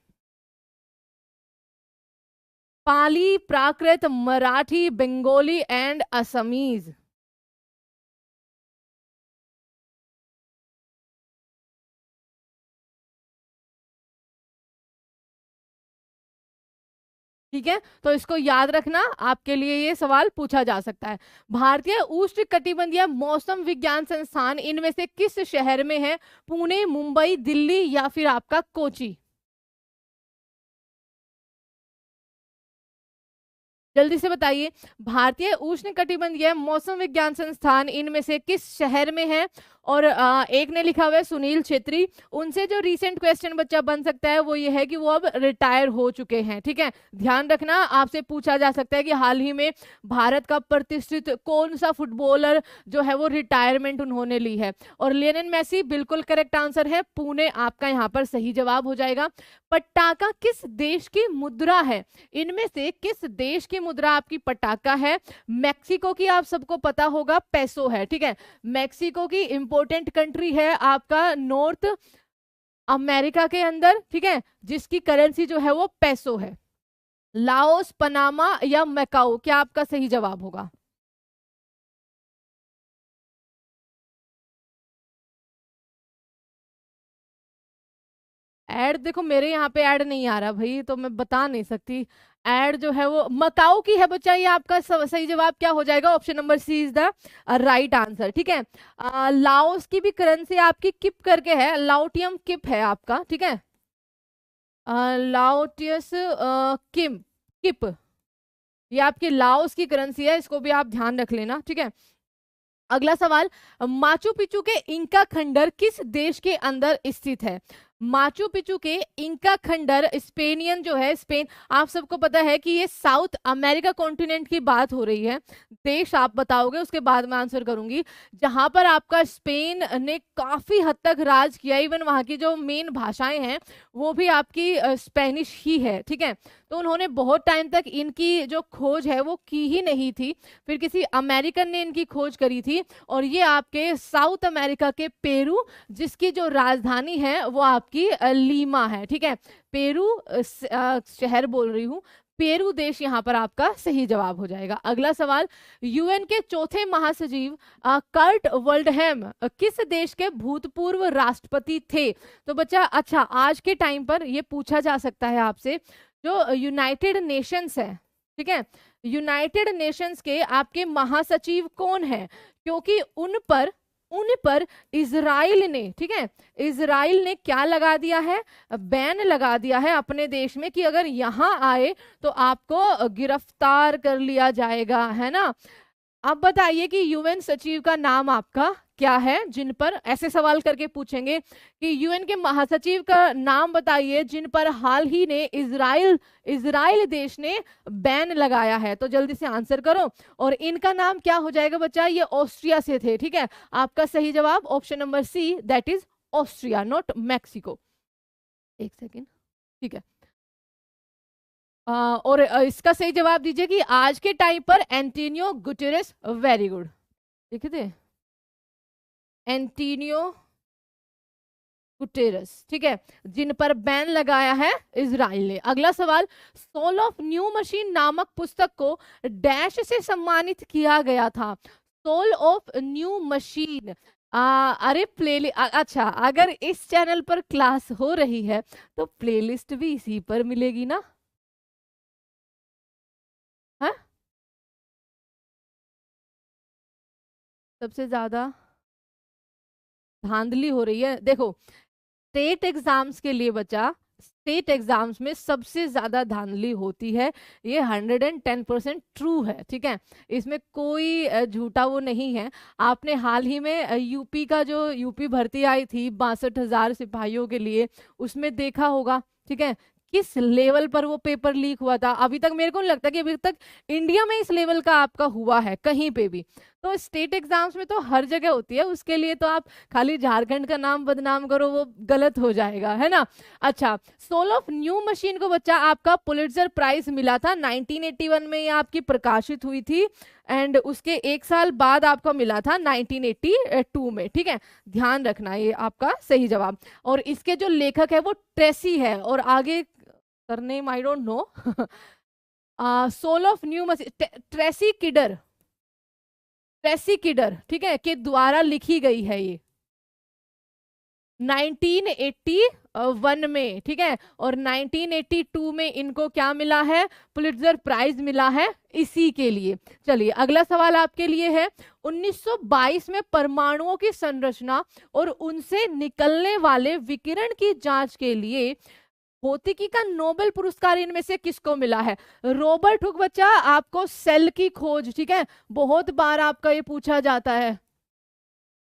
पाली, प्राकृत, मराठी, बंगाली एंड असमीज। ठीक है, तो इसको याद रखना, आपके लिए ये सवाल पूछा जा सकता है। भारतीय उष्ण कटिबंधीय मौसम विज्ञान संस्थान इनमें से किस शहर में है। पुणे, मुंबई, दिल्ली या फिर आपका कोची। जल्दी से बताइए, भारतीय उष्ण कटिबंधीय मौसम विज्ञान संस्थान इनमें से किस शहर में है। और एक ने लिखा हुआ है सुनील छेत्री। उनसे जो रीसेंट क्वेश्चन बच्चा बन सकता है वो ये है कि वो अब रिटायर हो चुके हैं। ठीक है, ध्यान रखना, आपसे पूछा जा सकता है कि हाल ही में भारत का प्रतिष्ठित कौन सा फुटबॉलर जो है वो रिटायरमेंट उन्होंने ली है। और लियोनेल मेसी बिल्कुल करेक्ट आंसर है, पुणे आपका यहाँ पर सही जवाब हो जाएगा। पटाका किस देश की मुद्रा है। इनमें से किस देश की मुद्रा आपकी पटाका है। मैक्सिको की आप सबको पता होगा पेसो है। ठीक है, मैक्सिको की इंपॉर्टेंट कंट्री है आपका नॉर्थ अमेरिका के अंदर। ठीक है, जिसकी करेंसी जो है वो पेसो है। लाओस, पनामा या मैकाओ, क्या आपका सही जवाब होगा। ऐड देखो मेरे यहाँ पे ऐड नहीं आ रहा भाई, तो मैं बता नहीं सकती। ऐड जो है वो मकाऊ की है बच्चा, ये आपका सही जवाब क्या हो जाएगा, option number C is the right answer. ठीक है, लाओस की भी करेंसी आपकी किप करके है, लाओटियम किप है आपका। ठीक है, लाओटियस किम किप, ये आपकी लाओस की करेंसी है, इसको भी आप ध्यान रख लेना। ठीक है, अगला सवाल, माचू पिचू के इंका खंडर किस देश के अंदर स्थित है। माचू पिचू के इंका खंडर, स्पेनियन जो है, स्पेन, आप सबको पता है कि ये साउथ अमेरिका कॉन्टिनेंट की बात हो रही है। देश आप बताओगे उसके बाद मैं आंसर करूंगी। जहां पर आपका स्पेन ने काफी हद तक राज किया, इवन वहां की जो मेन भाषाएं हैं वो भी आपकी स्पेनिश ही है। ठीक है, तो उन्होंने बहुत टाइम तक इनकी जो खोज है वो की ही नहीं थी, फिर किसी अमेरिकन ने इनकी खोज करी थी। और ये आपके साउथ अमेरिका के पेरू, जिसकी जो राजधानी है वो आपकी लीमा है। ठीक है, पेरू शहर बोल रही हूँ, पेरू देश यहाँ पर आपका सही जवाब हो जाएगा। अगला सवाल, यूएन के चौथे महासचिव कर्ट वर्ल्डहैम किस देश के भूतपूर्व राष्ट्रपति थे। तो बच्चा अच्छा, आज के टाइम पर ये पूछा जा सकता है आपसे, जो यूनाइटेड नेशंस है, ठीक है, यूनाइटेड नेशंस के आपके महासचिव कौन है, क्योंकि उन पर इजराइल ने, ठीक है, इजराइल ने क्या लगा दिया है, बैन लगा दिया है अपने देश में कि अगर यहां आए तो आपको गिरफ्तार कर लिया जाएगा, है ना। अब बताइए कि यूएन सचिव का नाम आपका क्या है, जिन पर ऐसे सवाल करके पूछेंगे कि यूएन के महासचिव का नाम बताइए जिन पर हाल ही ने इजराइल देश ने बैन लगाया है। तो जल्दी से आंसर करो। और इनका नाम क्या हो जाएगा बच्चा, ये ऑस्ट्रिया से थे। ठीक है, आपका सही जवाब option number C, that is Austria, not Mexico. एक सेकेंड, ठीक है। और इसका सही जवाब दीजिए कि आज के टाइम पर एंटोनियो गुटेरेस, वेरी गुड, देखे थे, एंटोनियो गुटेरस, ठीक है, जिन पर बैन लगाया है इजराइल ने। अगला सवाल, सोल ऑफ न्यू मशीन नामक पुस्तक को डैश से सम्मानित किया गया था। सोल ऑफ न्यू मशीन, अरे अच्छा, अगर इस चैनल पर क्लास हो रही है तो प्लेलिस्ट भी इसी पर मिलेगी ना? हाँ, सबसे ज्यादा धांधली हो रही है। देखो, स्टेट एग्जाम्स के लिए बच्चा, स्टेट एग्जाम्स में सबसे ज्यादा धांधली होती है, ये 110% ट्रू है, ठीक है, इसमें कोई झूठा वो नहीं है। आपने हाल ही में यूपी का जो यूपी भर्ती आई थी 62,000 सिपाहियों के लिए, उसमें देखा होगा, ठीक है, किस लेवल पर वो पेपर लीक हुआ था। अभी तक मेरे को नहीं लगता कि अभी तक इंडिया में इस लेवल का आपका हुआ है कहीं पे भी। तो स्टेट एग्जाम्स में तो हर जगह होती है, उसके लिए तो आप खाली झारखंड का नाम बदनाम करो, वो गलत हो जाएगा, है ना। अच्छा, सोल ऑफ न्यू मशीन को बच्चा आपका पुलिट्जर प्राइज मिला था 1981 में, ये आपकी प्रकाशित हुई थी, एंड उसके एक साल बाद आपको मिला था 1982 में, ठीक है, ध्यान रखना, ये आपका सही जवाब। और इसके जो लेखक है वो ट्रेसी है, और आगे surname I don't know. Soul of new machine, Tracy Kidder, Tracy Kidder, ठीक है, के द्वारा लिखी गई है ये 1981 में, ठीक है, और 1982 में इनको क्या मिला है, पुलिट्जर प्राइज मिला है इसी के लिए। चलिए अगला सवाल आपके लिए है, 1922 में परमाणुओं की संरचना और उनसे निकलने वाले विकिरण की जांच के लिए भौतिकी का नोबेल पुरस्कार इनमें से किसको मिला है? रॉबर्ट हुक बच्चा, आपको सेल की खोज, ठीक है, बहुत बार आपका ये पूछा जाता है।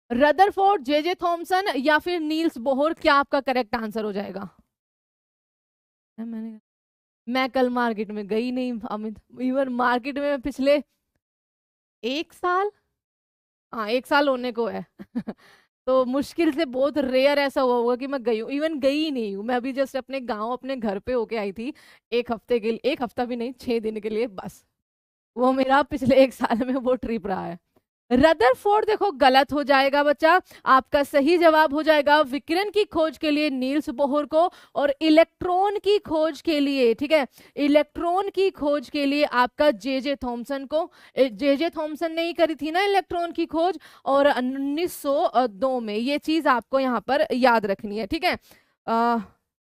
रदरफोर्ड, जे थॉमसन या फिर नील्स बोहर, क्या आपका करेक्ट आंसर हो जाएगा? मैं कल मार्केट में गई नहीं अमित, इवन मार्केट में पिछले 1 साल, हाँ 1 साल होने को है। तो मुश्किल से बहुत रेयर ऐसा हुआ होगा कि मैं गई हूँ, इवन गई ही नहीं हूँ मैं, अभी जस्ट अपने गांव अपने घर पे होके आई थी 1 हफ्ते के लिए, 1 हफ्ता भी नहीं 6 दिन के लिए बस, वो मेरा पिछले 1 साल में वो ट्रिप रहा है। रदरफोर्ड देखो गलत हो जाएगा बच्चा, आपका सही जवाब हो जाएगा विकिरण की खोज के लिए नील्स बोहर को, और इलेक्ट्रॉन की खोज के लिए, ठीक है, इलेक्ट्रॉन की खोज के लिए आपका जे थॉमसन को। जे थॉमसन ने ही करी थी ना इलेक्ट्रॉन की खोज, और 1902 में, ये चीज आपको यहाँ पर याद रखनी है, ठीक है।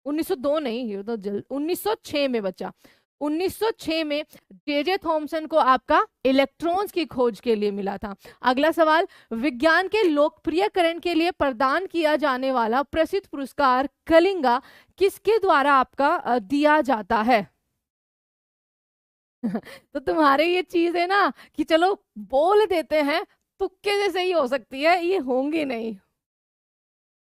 1902 नहीं, ये तो 1906 में बच्चा, 1906 में जे थॉमसन को आपका इलेक्ट्रॉन्स की खोज के लिए मिला था। अगला सवाल, विज्ञान के लोकप्रियकरण के लिए प्रदान किया जाने वाला प्रसिद्ध पुरस्कार कलिंगा किसके द्वारा आपका दिया जाता है? तो तुम्हारे ये चीज है ना कि चलो बोल देते हैं, तुक्के जैसे ही हो सकती है, ये होंगे नहीं।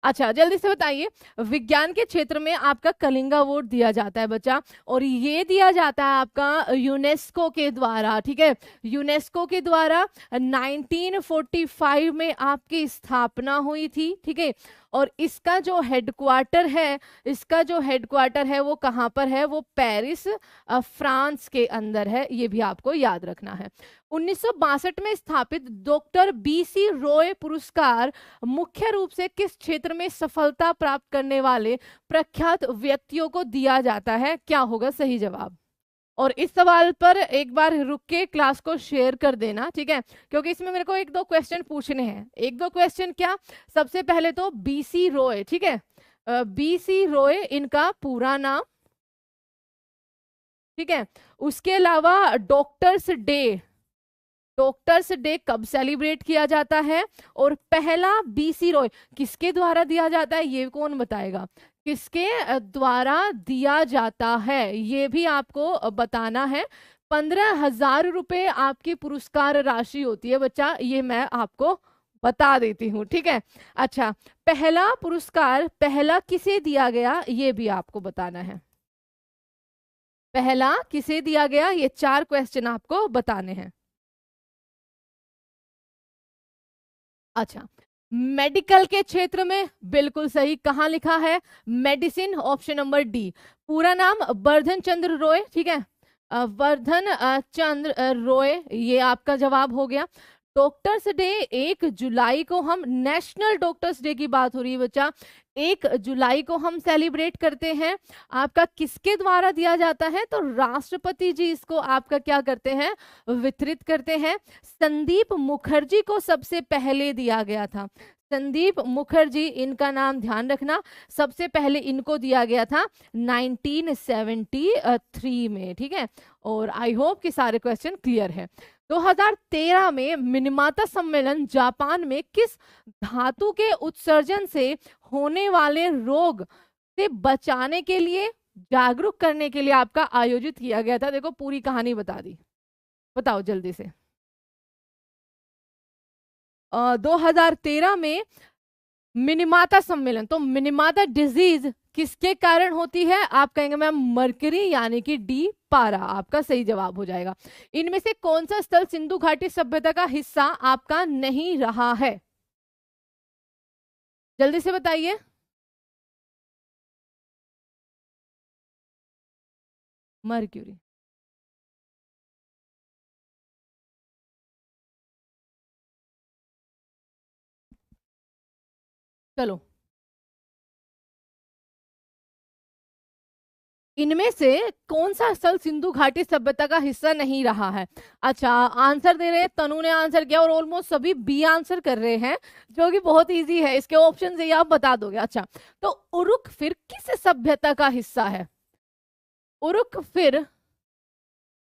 अच्छा जल्दी से बताइए, विज्ञान के क्षेत्र में आपका कलिंगा अवार्ड दिया जाता है बच्चा, और ये दिया जाता है आपका यूनेस्को के द्वारा, ठीक है, यूनेस्को के द्वारा 1945 में आपकी स्थापना हुई थी, ठीक है, और इसका जो हेडक्वार्टर है, इसका जो हेडक्वार्टर है वो कहाँ पर है? वो पेरिस फ्रांस के अंदर है, ये भी आपको याद रखना है। 1962 में स्थापित डॉक्टर बीसी रॉय पुरस्कार मुख्य रूप से किस क्षेत्र में सफलता प्राप्त करने वाले प्रख्यात व्यक्तियों को दिया जाता है? क्या होगा सही जवाब? और इस सवाल पर एक बार रुक के क्लास को शेयर कर देना, ठीक है, क्योंकि इसमें मेरे को 1-2 क्वेश्चन पूछने हैं। 1-2 क्वेश्चन क्या, सबसे पहले तो बीसी रॉय, ठीक है, बीसी रॉय इनका पूरा नाम, ठीक है, उसके अलावा डॉक्टर्स डे, डॉक्टर्स डे कब सेलिब्रेट किया जाता है, और पहला बीसी रॉय किसके द्वारा दिया जाता है, ये कौन बताएगा, किसके द्वारा दिया जाता है, ये भी आपको बताना है। 15,000 रुपए आपकी पुरस्कार राशि होती है बच्चा, ये मैं आपको बता देती हूँ, ठीक है। अच्छा, पहला पुरस्कार पहला किसे दिया गया, ये भी आपको बताना है, पहला किसे दिया गया, ये 4 क्वेश्चन आपको बताने हैं। अच्छा, मेडिकल के क्षेत्र में बिल्कुल सही, कहाँ लिखा है? Medicine, option number D. पूरा नाम वर्धन चंद्र रॉय, ठीक है, वर्धन चंद्र रॉय, ये आपका जवाब हो गया। डॉक्टर्स डे 1 जुलाई को हम नेशनल डॉक्टर्स डे की बात हो रही है बच्चा, 1 जुलाई को हम सेलिब्रेट करते हैं। आपका किसके द्वारा दिया जाता है? तो राष्ट्रपति जी इसको आपका क्या करते हैं? वितरित करते हैं। संदीप मुखर्जी को सबसे पहले दिया गया था। संदीप मुखर्जी, इनका नाम ध्यान रखना, सबसे पहले इनको दिया गया था 1973 में। ठीक है, और आई होप कि सारे क्वेश्चन क्लियर है। 2013 में मिनीमाता सम्मेलन जापान में किस धातु के उत्सर्जन से होने वाले रोग से बचाने के लिए, जागरूक करने के लिए आपका आयोजित किया गया था? देखो पूरी कहानी बता दी, बताओ जल्दी से। 2013 में मिनीमाता सम्मेलन, तो मिनीमाता डिजीज किसके कारण होती है? आप कहेंगे मैम मरकरी, यानी कि डी पारा आपका सही जवाब हो जाएगा। इनमें से कौन सा स्थल सिंधु घाटी सभ्यता का हिस्सा आपका नहीं रहा है? जल्दी से बताइए। मरक्यूरी। चलो, इनमें से कौन सा स्थल सिंधु घाटी सभ्यता का हिस्सा नहीं रहा है? अच्छा, आंसर दे रहे हैं, तनु ने आंसर किया और ऑलमोस्ट सभी बी आंसर कर रहे हैं, जो कि बहुत इजी है। इसके ऑप्शन से ही आप बता दोगे। अच्छा, तो उरुक फिर किस सभ्यता का हिस्सा है? उरुक फिर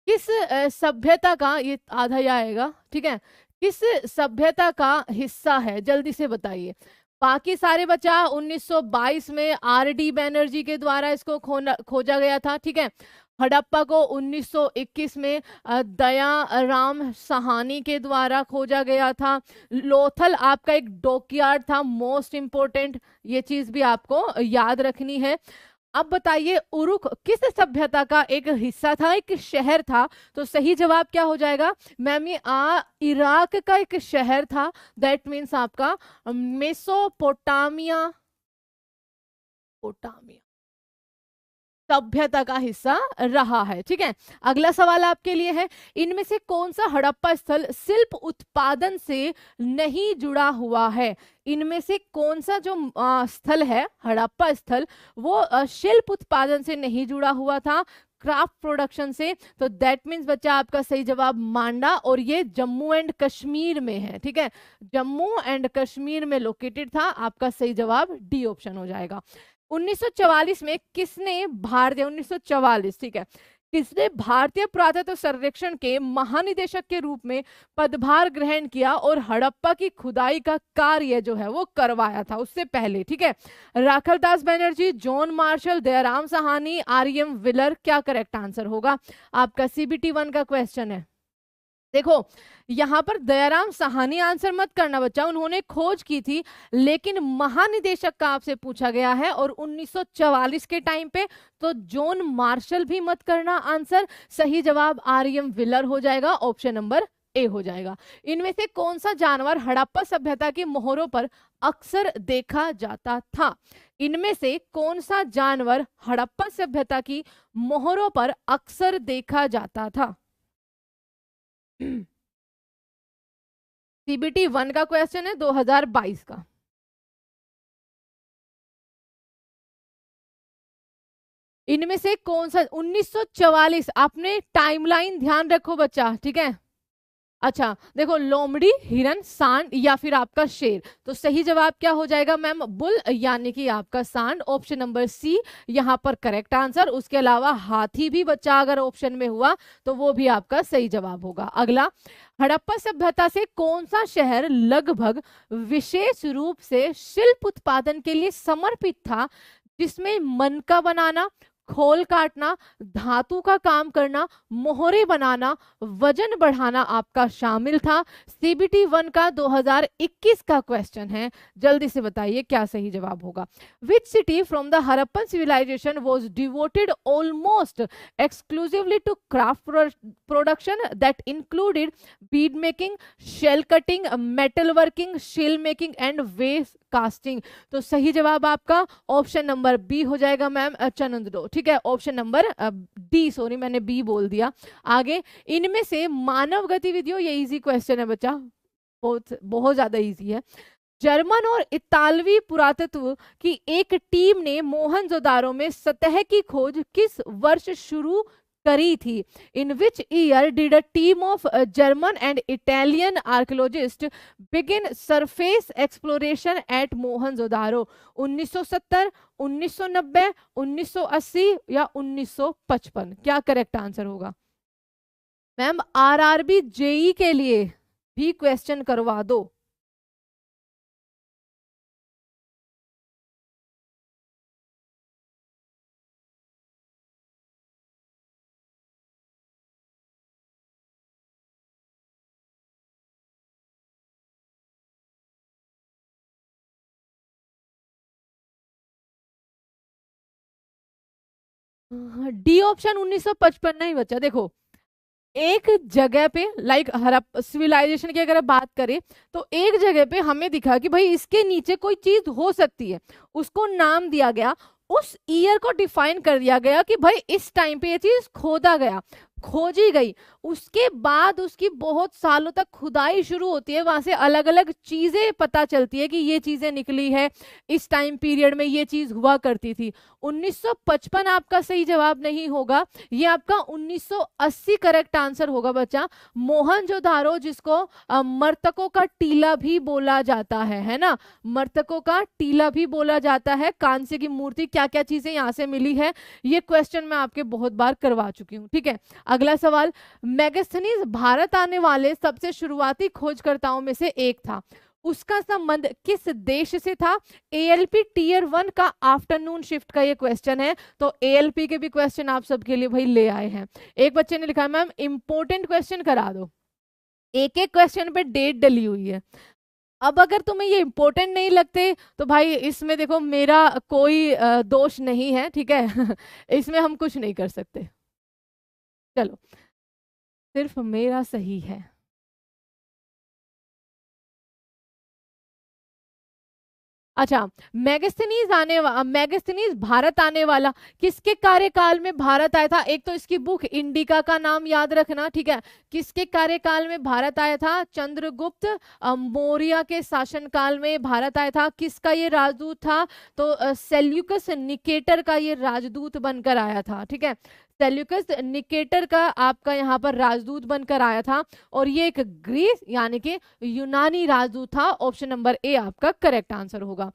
किस सभ्यता का, ये आधा ही आएगा, ठीक है, किस सभ्यता का हिस्सा है? जल्दी से बताइए। बाकी सारे बचा 1922 में आर.डी. बैनर्जी के द्वारा इसको खोजा गया था। ठीक है, हड़प्पा को 1921 में दया राम सहानी के द्वारा खोजा गया था। लोथल आपका एक डॉकयार्ड था, मोस्ट इंपोर्टेंट, ये चीज भी आपको याद रखनी है। अब बताइए, उरुक किस सभ्यता का एक हिस्सा था, एक शहर था? तो सही जवाब क्या हो जाएगा मैम? ये इराक का एक शहर था। दैट मीन्स आपका मेसोपोटामिया सभ्यता का हिस्सा रहा है। ठीक है, अगला सवाल आपके लिए है, इनमें से कौन सा हड़प्पा स्थल शिल्प उत्पादन से नहीं जुड़ा हुआ है? इनमें से कौन सा जो स्थल है, हड़प्पा स्थल, वो शिल्प उत्पादन से नहीं जुड़ा हुआ था, क्राफ्ट प्रोडक्शन से? तो दैट मीन्स बच्चा आपका सही जवाब मांडा, और ये जम्मू एंड कश्मीर में है। ठीक है, जम्मू एंड कश्मीर में लोकेटेड था। आपका सही जवाब डी ऑप्शन हो जाएगा। 1944 में किसने भारतीय 1944 ठीक है, किसने भारतीय पुरातत्व सर्वेक्षण के महानिदेशक के रूप में पदभार ग्रहण किया और हड़प्पा की खुदाई का कार्य जो है वो करवाया था उससे पहले? ठीक है, Rakhaldas Banerjee, John Marshall, Dayaram Sahni, RM. Wheeler. क्या करेक्ट आंसर होगा? आपका CBT 1 का क्वेश्चन है। देखो, यहां पर दयाराम साहनी आंसर मत करना बच्चा, उन्होंने खोज की थी, लेकिन महानिदेशक का आपसे पूछा गया है और 1944 के टाइम पे, तो जॉन मार्शल भी मत करना आंसर। सही जवाब आर.एम. विलर हो जाएगा, ऑप्शन नंबर ए हो जाएगा। इनमें से कौन सा जानवर हड़प्पा सभ्यता की मोहरों पर अक्सर देखा जाता था? इनमें से कौन सा जानवर हड़प्पा सभ्यता की मोहरों पर अक्सर देखा जाता था? CBT 1 का क्वेश्चन है 2022 का। इनमें से कौन सा 1944, आपने टाइमलाइन ध्यान रखो बच्चा। ठीक है, अच्छा देखो, लोमड़ी, हिरन, सांड या फिर आपका शेर? तो सही जवाब क्या हो जाएगा मैम? बुल, यानी कि आपका सांड, ऑप्शन नंबर सी यहाँ पर करेक्ट आंसर। उसके अलावा हाथी भी बच्चा अगर ऑप्शन में हुआ तो वो भी आपका सही जवाब होगा। अगला, हड़प्पा सभ्यता से कौन सा शहर लगभग विशेष रूप से शिल्प उत्पादन के लिए समर्पित था, जिसमें मनका बनाना, खोल काटना, धातु का काम करना, मोहरे बनाना, वजन बढ़ाना आपका शामिल था? CBT 1 का 2021 का क्वेश्चन है, जल्दी से बताइए क्या सही जवाब होगा। Which city from the Harappan civilization was devoted almost exclusively to craft production that included bead making, shell cutting, metal working, seal making and west casting? तो सही जवाब आपका ऑप्शन नंबर बी हो जाएगा मैम, चनंदो। ठीक है, ऑप्शन नंबर डी, सॉरी मैंने B बोल दिया। आगे, इनमें से मानव गतिविधियों, ये इजी क्वेश्चन है बच्चा, बहुत बहुत ज्यादा इजी है, जर्मन और इतालवी पुरातत्व की एक टीम ने मोहनजोदारो में सतह की खोज किस वर्ष शुरू करी थी? In which year did a team of German and Italian archaeologist begin surface exploration at Mohenjodaro? 1970, 1990, 1980 या 1955? क्या करेक्ट आंसर होगा? मैम आरआरबी जेई के लिए भी क्वेश्चन करवा दो। डी ऑप्शन 1955 नहीं बचा। देखो एक जगह पे लाइक हड़प्पा सिविलाइजेशन की अगर बात करें तो एक जगह पे हमें दिखा कि भाई इसके नीचे कोई चीज हो सकती है, उसको नाम दिया गया, उस ईयर को डिफाइन कर दिया गया कि भाई इस टाइम पे ये चीज खोदा गया, खोजी गई। उसके बाद उसकी बहुत सालों तक खुदाई शुरू होती है, वहां से अलग अलग चीजें पता चलती है कि ये चीजें निकली है, इस टाइम पीरियड में ये चीज हुआ करती थी। 1955 आपका सही जवाब नहीं होगा, ये आपका 1980 करेक्ट आंसर होगा बच्चा। मोहनजोदारो जिसको मर्तकों का टीला भी बोला जाता है ना, मर्तकों का टीला भी बोला जाता है। कांस्य की मूर्ति, क्या क्या चीजें यहाँ से मिली है, ये क्वेश्चन मैं आपके बहुत बार करवा चुकी हूँ। ठीक है, अगला सवाल, मेगास्थनीज भारत आने वाले सबसे शुरुआती खोजकर्ताओं में से एक था, उसका संबंध किस देश से था? एएलपी टीयर 1 का आफ्टरनून शिफ्ट का ये क्वेश्चन है, तो एएलपी के भी क्वेश्चन आप सबके लिए भाई ले आए हैं। एक बच्चे ने लिखा मैम इंपॉर्टेंट क्वेश्चन करा दो, एक एक क्वेश्चन पे डेट डली हुई है। अब अगर तुम्हें ये इंपॉर्टेंट नहीं लगते तो भाई इसमें देखो मेरा कोई दोष नहीं है, ठीक है इसमें हम कुछ नहीं कर सकते, चलो सिर्फ मेरा सही है। अच्छा, मेगास्थनीज भारत आने वाला किसके कार्यकाल में भारत आया था? एक तो इसकी बुक इंडिका का नाम याद रखना, ठीक है। किसके कार्यकाल में भारत आया था? चंद्रगुप्त मौर्य के शासनकाल में भारत आया था। किसका ये राजदूत था? तो सेल्यूकस निकेटर का ये राजदूत बनकर आया था, ठीक है। सेल्यूकस निकेटर का आपका यहाँ पर राजदूत बनकर आया था, और ये एक ग्रीस यानी कि यूनानी राजदूत था। ऑप्शन नंबर ए आपका करेक्ट आंसर होगा।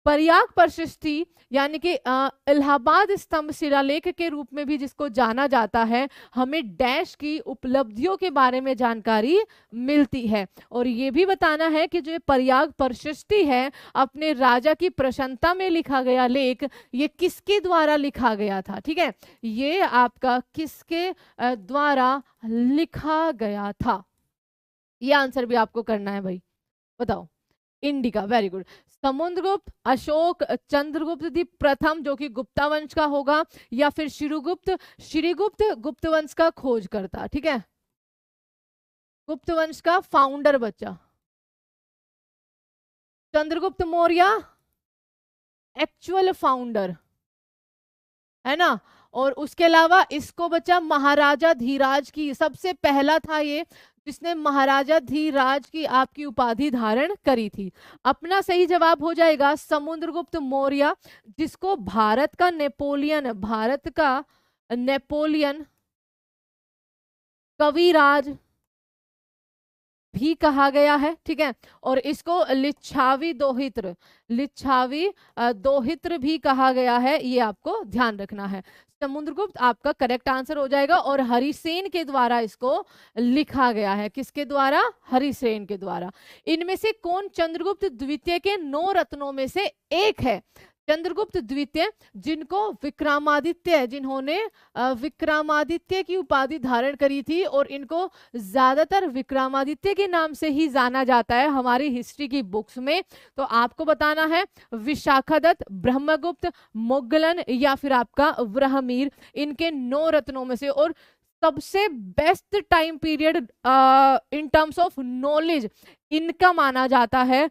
प्रयाग प्रशस्ति यानी कि इलाहाबाद स्तंभ शिलालेख के रूप में भी जिसको जाना जाता है, हमें डैश की उपलब्धियों के बारे में जानकारी मिलती है। और ये भी बताना है कि जो प्रयाग प्रशस्ति है, अपने राजा की प्रशंसा में लिखा गया लेख, ये किसके द्वारा लिखा गया था? ठीक है, ये आपका किसके द्वारा लिखा गया था, ये आंसर भी आपको करना है भाई, बताओ। Indica, very good. Samudragupta, Ashok, Chandragupta द्वीप प्रथम जो कि गुप्ता वंश का होगा, या फिर श्रीगुप्त गुप्त वंश का खोज करता, ठीक है, गुप्त वंश का फाउंडर बच्चा। चंद्रगुप्त मौर्य एक्चुअल फाउंडर है ना। और उसके अलावा इसको बच्चा महाराजा धीराज की, सबसे पहला था ये जिसने महाराजा धीराज की आपकी उपाधि धारण करी थी। अपना सही जवाब हो जाएगा समुद्रगुप्त मौर्य, जिसको भारत का नेपोलियन कविराज भी कहा गया है, ठीक है। और इसको लिच्छावी दोहित्र भी कहा गया है, ये आपको ध्यान रखना है। समुद्रगुप्त आपका करेक्ट आंसर हो जाएगा, और हरिसेन के द्वारा इसको लिखा गया है। किसके द्वारा? हरिसेन के द्वारा। इनमें से कौन चंद्रगुप्त द्वितीय के 9 रत्नों में से एक है? चंद्रगुप्त द्वितीय जिन्होंने विक्रमादित्य की उपाधि धारण करी थी, और इनको ज्यादातर विक्रमादित्य के नाम से ही जाना जाता है हमारी हिस्ट्री की बुक्स में। तो आपको बताना है विशाखादत्त, ब्रह्मगुप्त, मोगलन या फिर आपका ब्रह्मीर, इनके 9 रत्नों में से। और सबसे best time period in terms of knowledge इनका माना जाता है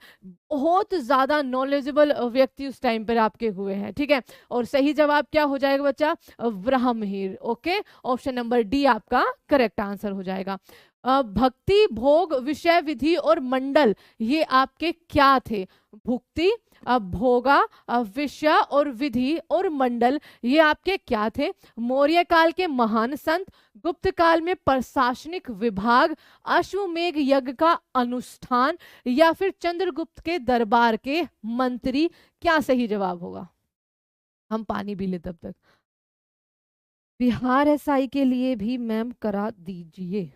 बहुत ज्यादा नॉलेजेबल व्यक्ति उस टाइम पर आपके हुए हैं, ठीक है। और सही जवाब क्या हो जाएगा बच्चा, ब्राह्महीर। ओके, ऑप्शन नंबर डी आपका करेक्ट आंसर हो जाएगा। भक्ति, भोग, विषय, विधि और मंडल ये आपके क्या थे? भुक्ति, भोगा, विषय और विधि और मंडल ये आपके क्या थे? मौर्य काल के महान संत, गुप्त काल में प्रशासनिक विभाग, अश्वमेध यज्ञ का अनुष्ठान, या फिर चंद्रगुप्त के दरबार के मंत्री? क्या सही जवाब होगा? हम पानी पी ले तब तक। बिहार एसआई के लिए भी मैम करा दीजिए।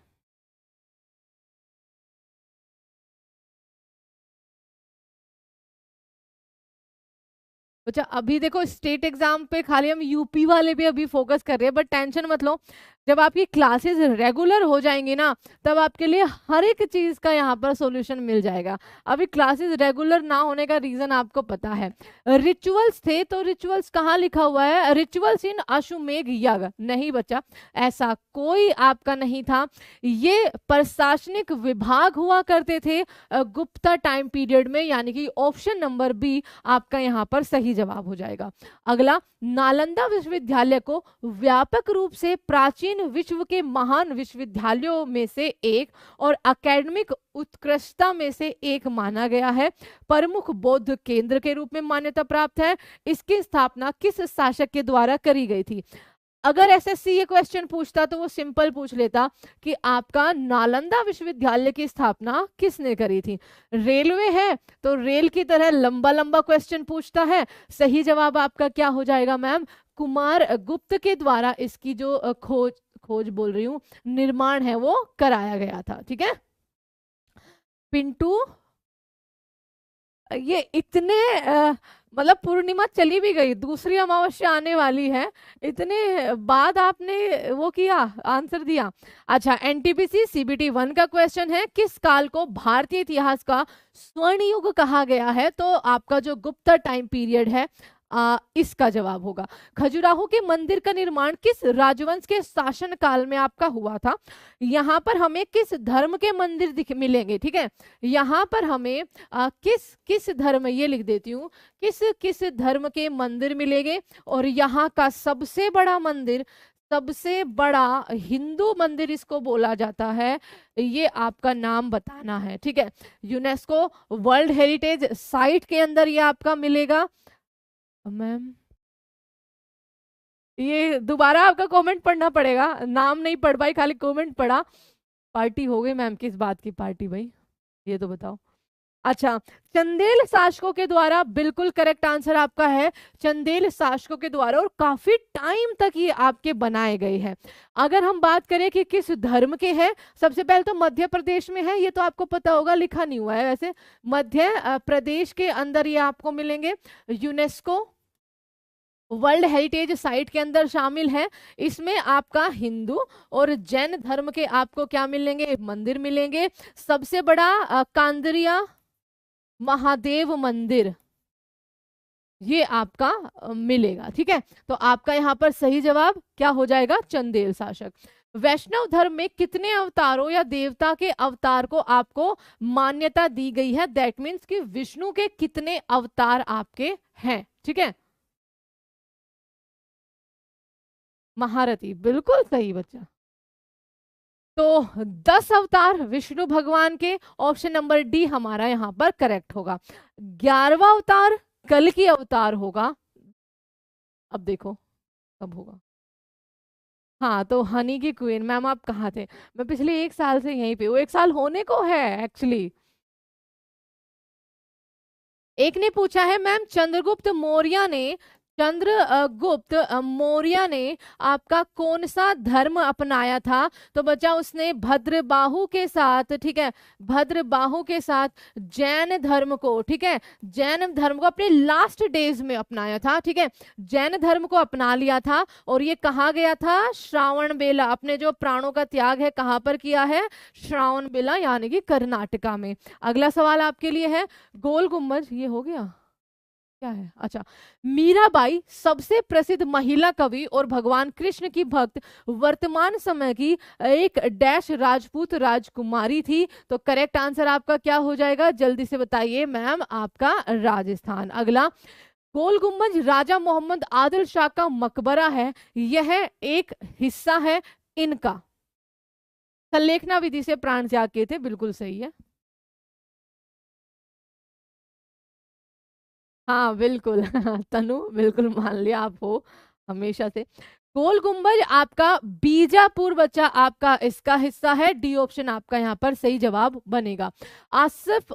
अच्छा, अभी देखो स्टेट एग्जाम पे खाली हम यूपी वाले भी अभी फोकस कर रहे हैं, बट टेंशन मत लो, जब आपकी क्लासेस रेगुलर हो जाएंगी ना तब आपके लिए हर एक चीज का यहाँ पर सॉल्यूशन मिल जाएगा। अभी क्लासेस रेगुलर ना होने का रीजन आपको पता है। रिचुअल्स थे, तो रिचुअल्स कहाँ लिखा हुआ है? रिचुअल्स इन अश्वमेध यज्ञ? नहीं बच्चा, ऐसा कोई आपका नहीं था। ये प्रशासनिक विभाग हुआ करते थे गुप्ता टाइम पीरियड में, यानी कि ऑप्शन नंबर बी आपका यहाँ पर सही जवाब हो जाएगा। अगला, नालंदा विश्वविद्यालय को व्यापक रूप से प्राचीन विश्व के महान विश्वविद्यालयों में से एक और एकेडमिक उत्कृष्टता में से एक माना गया है। प्रमुख बौद्ध केंद्र के रूप में मान्यता प्राप्त है। इसकी स्थापना किस शासक के द्वारा करी गई थी? अगर एसएससी ये क्वेश्चन पूछता तो वो सिंपल पूछ लेता कि आपका नालंदा विश्वविद्यालय की स्थापना किसने करी थी। रेलवे है तो रेल की तरह लंबा लंबा क्वेश्चन पूछता है। सही जवाब आपका क्या हो जाएगा मैम? कुमार गुप्त के द्वारा इसकी जो खोज बोल रही हूँ, निर्माण है वो कराया गया था, ठीक है। पिंटू, ये इतने मतलब पूर्णिमा चली भी गई, दूसरी अमावस्या आने वाली है, इतने बाद आपने वो किया, आंसर दिया। अच्छा, एनटीपीसी सीबीटी 1 का क्वेश्चन है, किस काल को भारतीय इतिहास का स्वर्ण युग कहा गया है? तो आपका जो गुप्ता टाइम पीरियड है इसका जवाब होगा। खजुराहो के मंदिर का निर्माण किस राजवंश के शासन काल में आपका हुआ था? यहाँ पर हमें किस धर्म के मंदिर मिलेंगे, ठीक है। यहाँ पर हमें किस धर्म, ये लिख देती हूँ, किस धर्म के मंदिर मिलेंगे। और यहाँ का सबसे बड़ा मंदिर, सबसे बड़ा हिंदू मंदिर इसको बोला जाता है, ये आपका नाम बताना है, ठीक है। यूनेस्को वर्ल्ड हेरिटेज साइट के अंदर ये आपका मिलेगा। मैम ये दोबारा आपका कमेंट पढ़ना पड़ेगा, नाम नहीं पढ़ पाई, खाली कमेंट पढ़ा। पार्टी हो गई मैम, किस बात की पार्टी भाई, ये तो बताओ। अच्छा, चंदेल शासकों के द्वारा, बिल्कुल करेक्ट आंसर आपका है, चंदेल शासकों के द्वारा, और काफी टाइम तक ये आपके बनाए गए हैं। अगर हम बात करें कि किस धर्म के हैं, सबसे पहले तो मध्य प्रदेश में है, ये तो आपको पता होगा, लिखा नहीं हुआ है वैसे, मध्य प्रदेश के अंदर ये आपको मिलेंगे। यूनेस्को वर्ल्ड हेरिटेज साइट के अंदर शामिल है। इसमें आपका हिंदू और जैन धर्म के आपको क्या मिलेंगे? मंदिर मिलेंगे। सबसे बड़ा कांदरिया महादेव मंदिर ये आपका मिलेगा, ठीक है। तो आपका यहाँ पर सही जवाब क्या हो जाएगा? चंदेल शासक। वैष्णव धर्म में कितने अवतारों या देवता के अवतार को आपको मान्यता दी गई है? दैट मीन्स कि विष्णु के कितने अवतार आपके हैं, ठीक है। महारथी, बिल्कुल सही बच्चा। तो 10 अवतार विष्णु भगवान के, ऑप्शन नंबर डी हमारा यहाँ पर करेक्ट होगा। 11वां अवतार कल की अवतार होगा। अब देखो कब होगा। हाँ, तो हनी की क्वीन मैम आप कहाँ थे? मैं पिछले 1 साल से यहीं पे हूँ, 1 साल होने को है एक्चुअली। एक ने पूछा है मैम, चंद्रगुप्त मौर्य ने आपका कौन सा धर्म अपनाया था? तो बच्चा उसने भद्रबाहु के साथ, ठीक है, भद्रबाहु के साथ जैन धर्म को, ठीक है, जैन धर्म को अपने लास्ट डेज में अपनाया था, ठीक है, जैन धर्म को अपना लिया था। और ये कहा गया था श्रावण बेला, अपने जो प्राणों का त्याग है कहाँ पर किया है? श्रावण बेला यानी कि कर्नाटका में। अगला सवाल आपके लिए है, गोल गुम्बज, ये हो गया क्या है, अच्छा, मीराबाई सबसे प्रसिद्ध महिला कवि और भगवान कृष्ण की भक्त वर्तमान समय की एक डैश राजपूत राजकुमारी थी। तो करेक्ट आंसर आपका क्या हो जाएगा, जल्दी से बताइए मैम, आपका राजस्थान। अगला, गोल गुम्बज राजा मोहम्मद आदिल शाह का मकबरा है, यह एक हिस्सा है इनका। संलेखना विधि से प्राण त्याग किए थे, बिल्कुल सही है। हाँ बिल्कुल तनु बिल्कुल मान लिया आप हो हमेशा से। गोल गुम्बज आपका बीजापुर बच्चा आपका इसका हिस्सा है, डी ऑप्शन आपका यहाँ पर सही जवाब बनेगा। आसिफ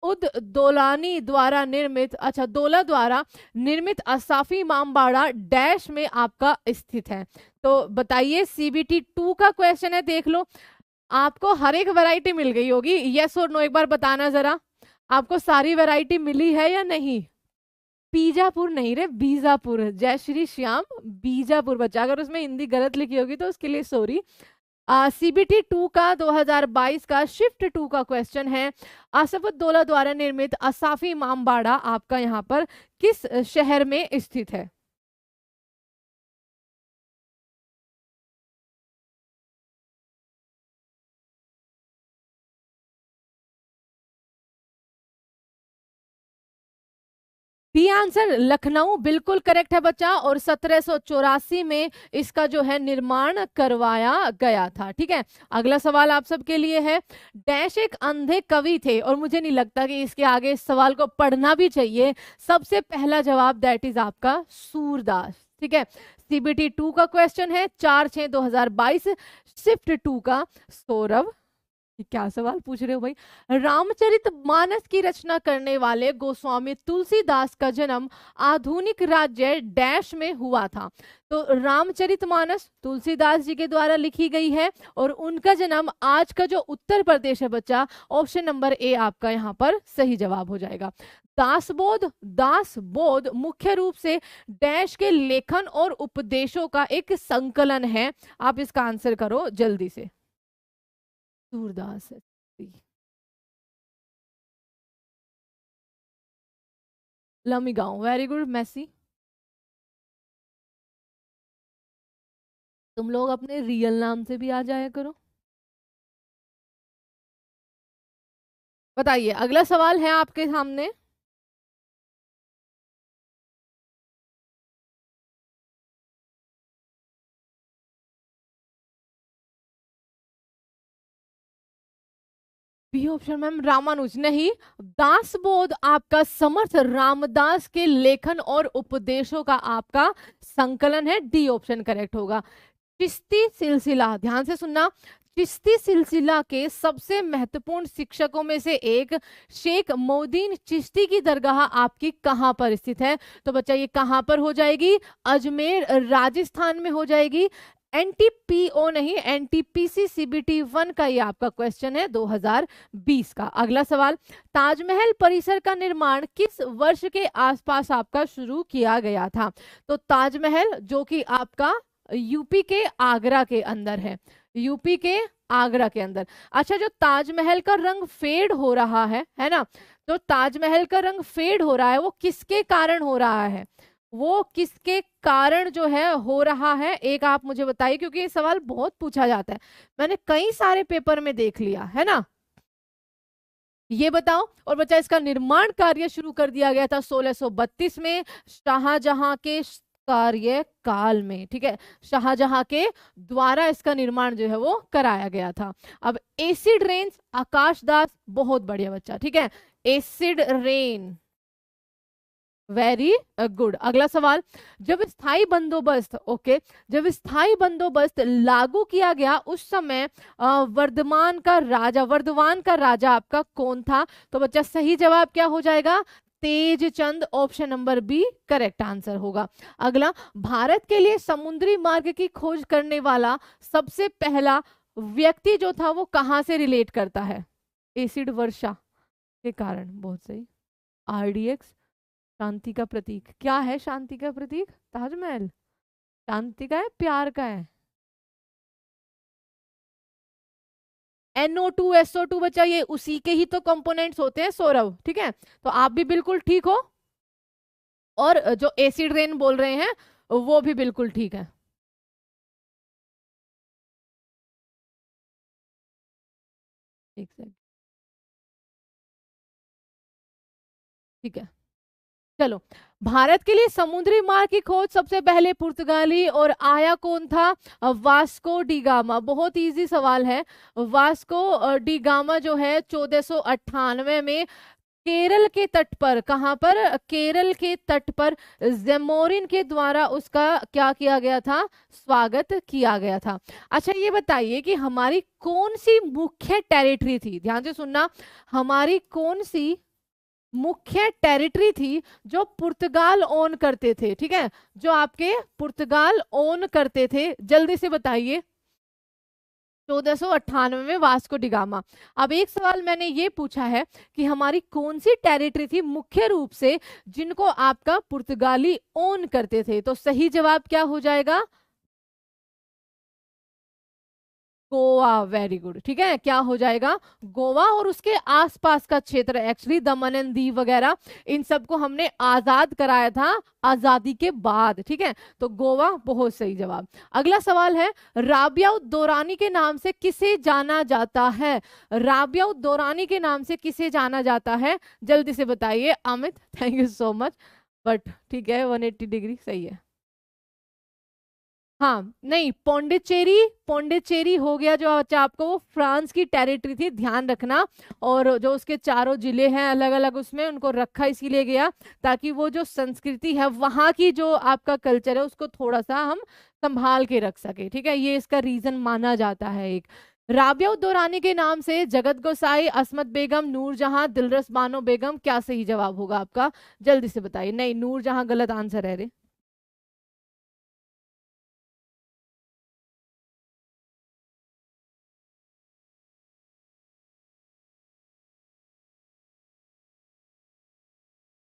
उद दौलानी द्वारा निर्मित, अच्छा दौला द्वारा निर्मित असाफी इमामबाड़ा डैश में आपका स्थित है। तो बताइए, सीबीटी 2 का क्वेश्चन है, देख लो। आपको हर एक वैरायटी मिल गई होगी, यस और नो एक बार बताना जरा, आपको सारी वैरायटी मिली है या नहीं। बीजापुर नहीं रे, बीजापुर, जय श्री श्याम, बीजापुर बच्चा, अगर उसमें हिंदी गलत लिखी होगी तो उसके लिए सॉरी। सीबीटी 2 का 2022 का शिफ्ट 2 का क्वेश्चन है, आसफुद्दौला द्वारा निर्मित असाफी इमामबाड़ा आपका यहाँ पर किस शहर में स्थित है। बी आंसर लखनऊ बिल्कुल करेक्ट है बच्चा, और 1784 में इसका जो है निर्माण करवाया गया था। ठीक है, अगला सवाल आप सबके लिए है, डैश एक अंधे कवि थे, और मुझे नहीं लगता कि इसके आगे इस सवाल को पढ़ना भी चाहिए। सबसे पहला जवाब दैट इज आपका सूरदास। ठीक है, सीबीटी 2 का क्वेश्चन है 4/6/2022, शिफ्ट 2 का सौरभ। ये क्या सवाल पूछ रहे हो भाई। रामचरित मानस की रचना करने वाले गोस्वामी तुलसीदास का जन्म आधुनिक राज्य डैश में हुआ था। तो रामचरित मानस तुलसीदास जी के द्वारा लिखी गई है, और उनका जन्म आज का जो उत्तर प्रदेश है बच्चा, ऑप्शन नंबर ए आपका यहाँ पर सही जवाब हो जाएगा। दासबोध, दासबोध मुख्य रूप से डैश के लेखन और उपदेशों का एक संकलन है। आप इसका आंसर करो जल्दी से। सूरदास है। लमी गांव, वेरी गुड मैसी। तुम लोग अपने रियल नाम से भी आ जाया करो। बताइए, अगला सवाल है आपके सामने। बी ऑप्शन मैम रामानुज नहीं, दासबोध आपका समर्थ रामदास के लेखन और उपदेशों का आपका संकलन है, डी ऑप्शन करेक्ट होगा। चिश्ती सिलसिला, ध्यान से सुनना, चिश्ती सिलसिला के सबसे महत्वपूर्ण शिक्षकों में से एक शेख मोदीन चिश्ती की दरगाह आपकी कहां पर स्थित है। तो बच्चा ये कहां पर हो जाएगी, अजमेर राजस्थान में हो जाएगी। एनटीपीओ नहीं, एनटीपीसी सीबीटी 1 का ये आपका क्वेश्चन है 2020 का। अगला सवाल, ताजमहल परिसर का निर्माण किस वर्ष के आसपास आपका शुरू किया गया था। तो ताजमहल जो कि आपका यूपी के आगरा के अंदर है, यूपी के आगरा के अंदर। अच्छा, जो ताजमहल का रंग फेड हो रहा है ना, जो ताजमहल का रंग फेड हो रहा है वो किसके कारण हो रहा है, वो किसके कारण जो है हो रहा है, एक आप मुझे बताइए, क्योंकि ये सवाल बहुत पूछा जाता है, मैंने कई सारे पेपर में देख लिया है ना। ये बताओ। और बच्चा, इसका निर्माण कार्य शुरू कर दिया गया था 1632 में शाहजहां के कार्यकाल में। ठीक है, शाहजहां के द्वारा इसका निर्माण जो है वो कराया गया था। अब एसिड रेन, आकाशदास, बहुत बढ़िया बच्चा, ठीक है, एसिड रेन, वेरी गुड। अगला सवाल, जब स्थायी बंदोबस्त, ओके, जब स्थायी बंदोबस्त लागू किया गया उस समय वर्धमान का राजा आपका कौन था। तो बच्चा सही जवाब क्या हो जाएगा, Tej Chand, option number B correct answer होगा। अगला, भारत के लिए समुद्री मार्ग की खोज करने वाला सबसे पहला व्यक्ति जो था वो कहां से रिलेट करता है, एसिड वर्षा के कारण, बहुत सही। आरडीएक्स, शांति का प्रतीक, क्या है शांति का प्रतीक, ताजमहल, शांति का है प्यार का है, NO2 SO2 बच्चा, ये उसी के ही तो कंपोनेंट्स होते हैं सौरभ। ठीक है, तो आप भी बिल्कुल ठीक हो। और जो एसिड रेन बोल रहे हैं वो भी बिल्कुल ठीक है। एक सेकंड, ठीक है, चलो। भारत के लिए समुद्री मार्ग की खोज सबसे पहले पुर्तगाली, और आया कौन था? Vasco D gamma. बहुत इजी सवाल है। वास्को डी गामा जो है 1498 में केरल के तट पर, कहां पर? केरल के तट पर जेमोरिन के द्वारा उसका क्या किया गया था? स्वागत किया गया था। अच्छा ये बताइए कि हमारी कौन सी मुख्य टेरिटरी थी, ध्यान से सुनना, हमारी कौन सी मुख्य टेरिटरी थी जो पुर्तगाल ओन करते थे? ठीक है, जो आपके पुर्तगाल ओन करते थे, जल्दी से बताइए। 1498 में वास्को डिगामा। अब एक सवाल मैंने ये पूछा है कि हमारी कौन सी टेरिटरी थी मुख्य रूप से जिनको आपका पुर्तगाली ओन करते थे, तो सही जवाब क्या हो जाएगा? गोवा। वेरी गुड, ठीक है, क्या हो जाएगा? गोवा और उसके आसपास का क्षेत्र, एक्चुअली दमन एंड दीव वगैरह, इन सबको हमने आजाद कराया था आजादी के बाद, ठीक है, तो गोवा बहुत सही जवाब। अगला सवाल है, राबिया उद दौरानी के नाम से किसे जाना जाता है? राबिया उद दौरानी के नाम से किसे जाना जाता है? जल्दी से बताइए। Amit, thank you so much, but ठीक है, 180 डिग्री सही है। हाँ नहीं, पौंडीचेरी, पौंडीचेरी हो गया जो अच्छा आपको, वो फ्रांस की टेरिटरी थी, ध्यान रखना। और जो उसके चारों जिले हैं अलग अलग, उसमें उनको रखा इसीलिए गया ताकि वो जो संस्कृति है वहां की, जो आपका कल्चर है, उसको थोड़ा सा हम संभाल के रख सके, ठीक है, ये इसका रीजन माना जाता है एक। राबिया उद दौरानी के नाम से जगत गोसाई, असमत बेगम, नूरजहां, दिलरस बानो बेगम, क्या सही जवाब होगा आपका? जल्दी से बताइए। नहीं, नूरजहां गलत आंसर है रे।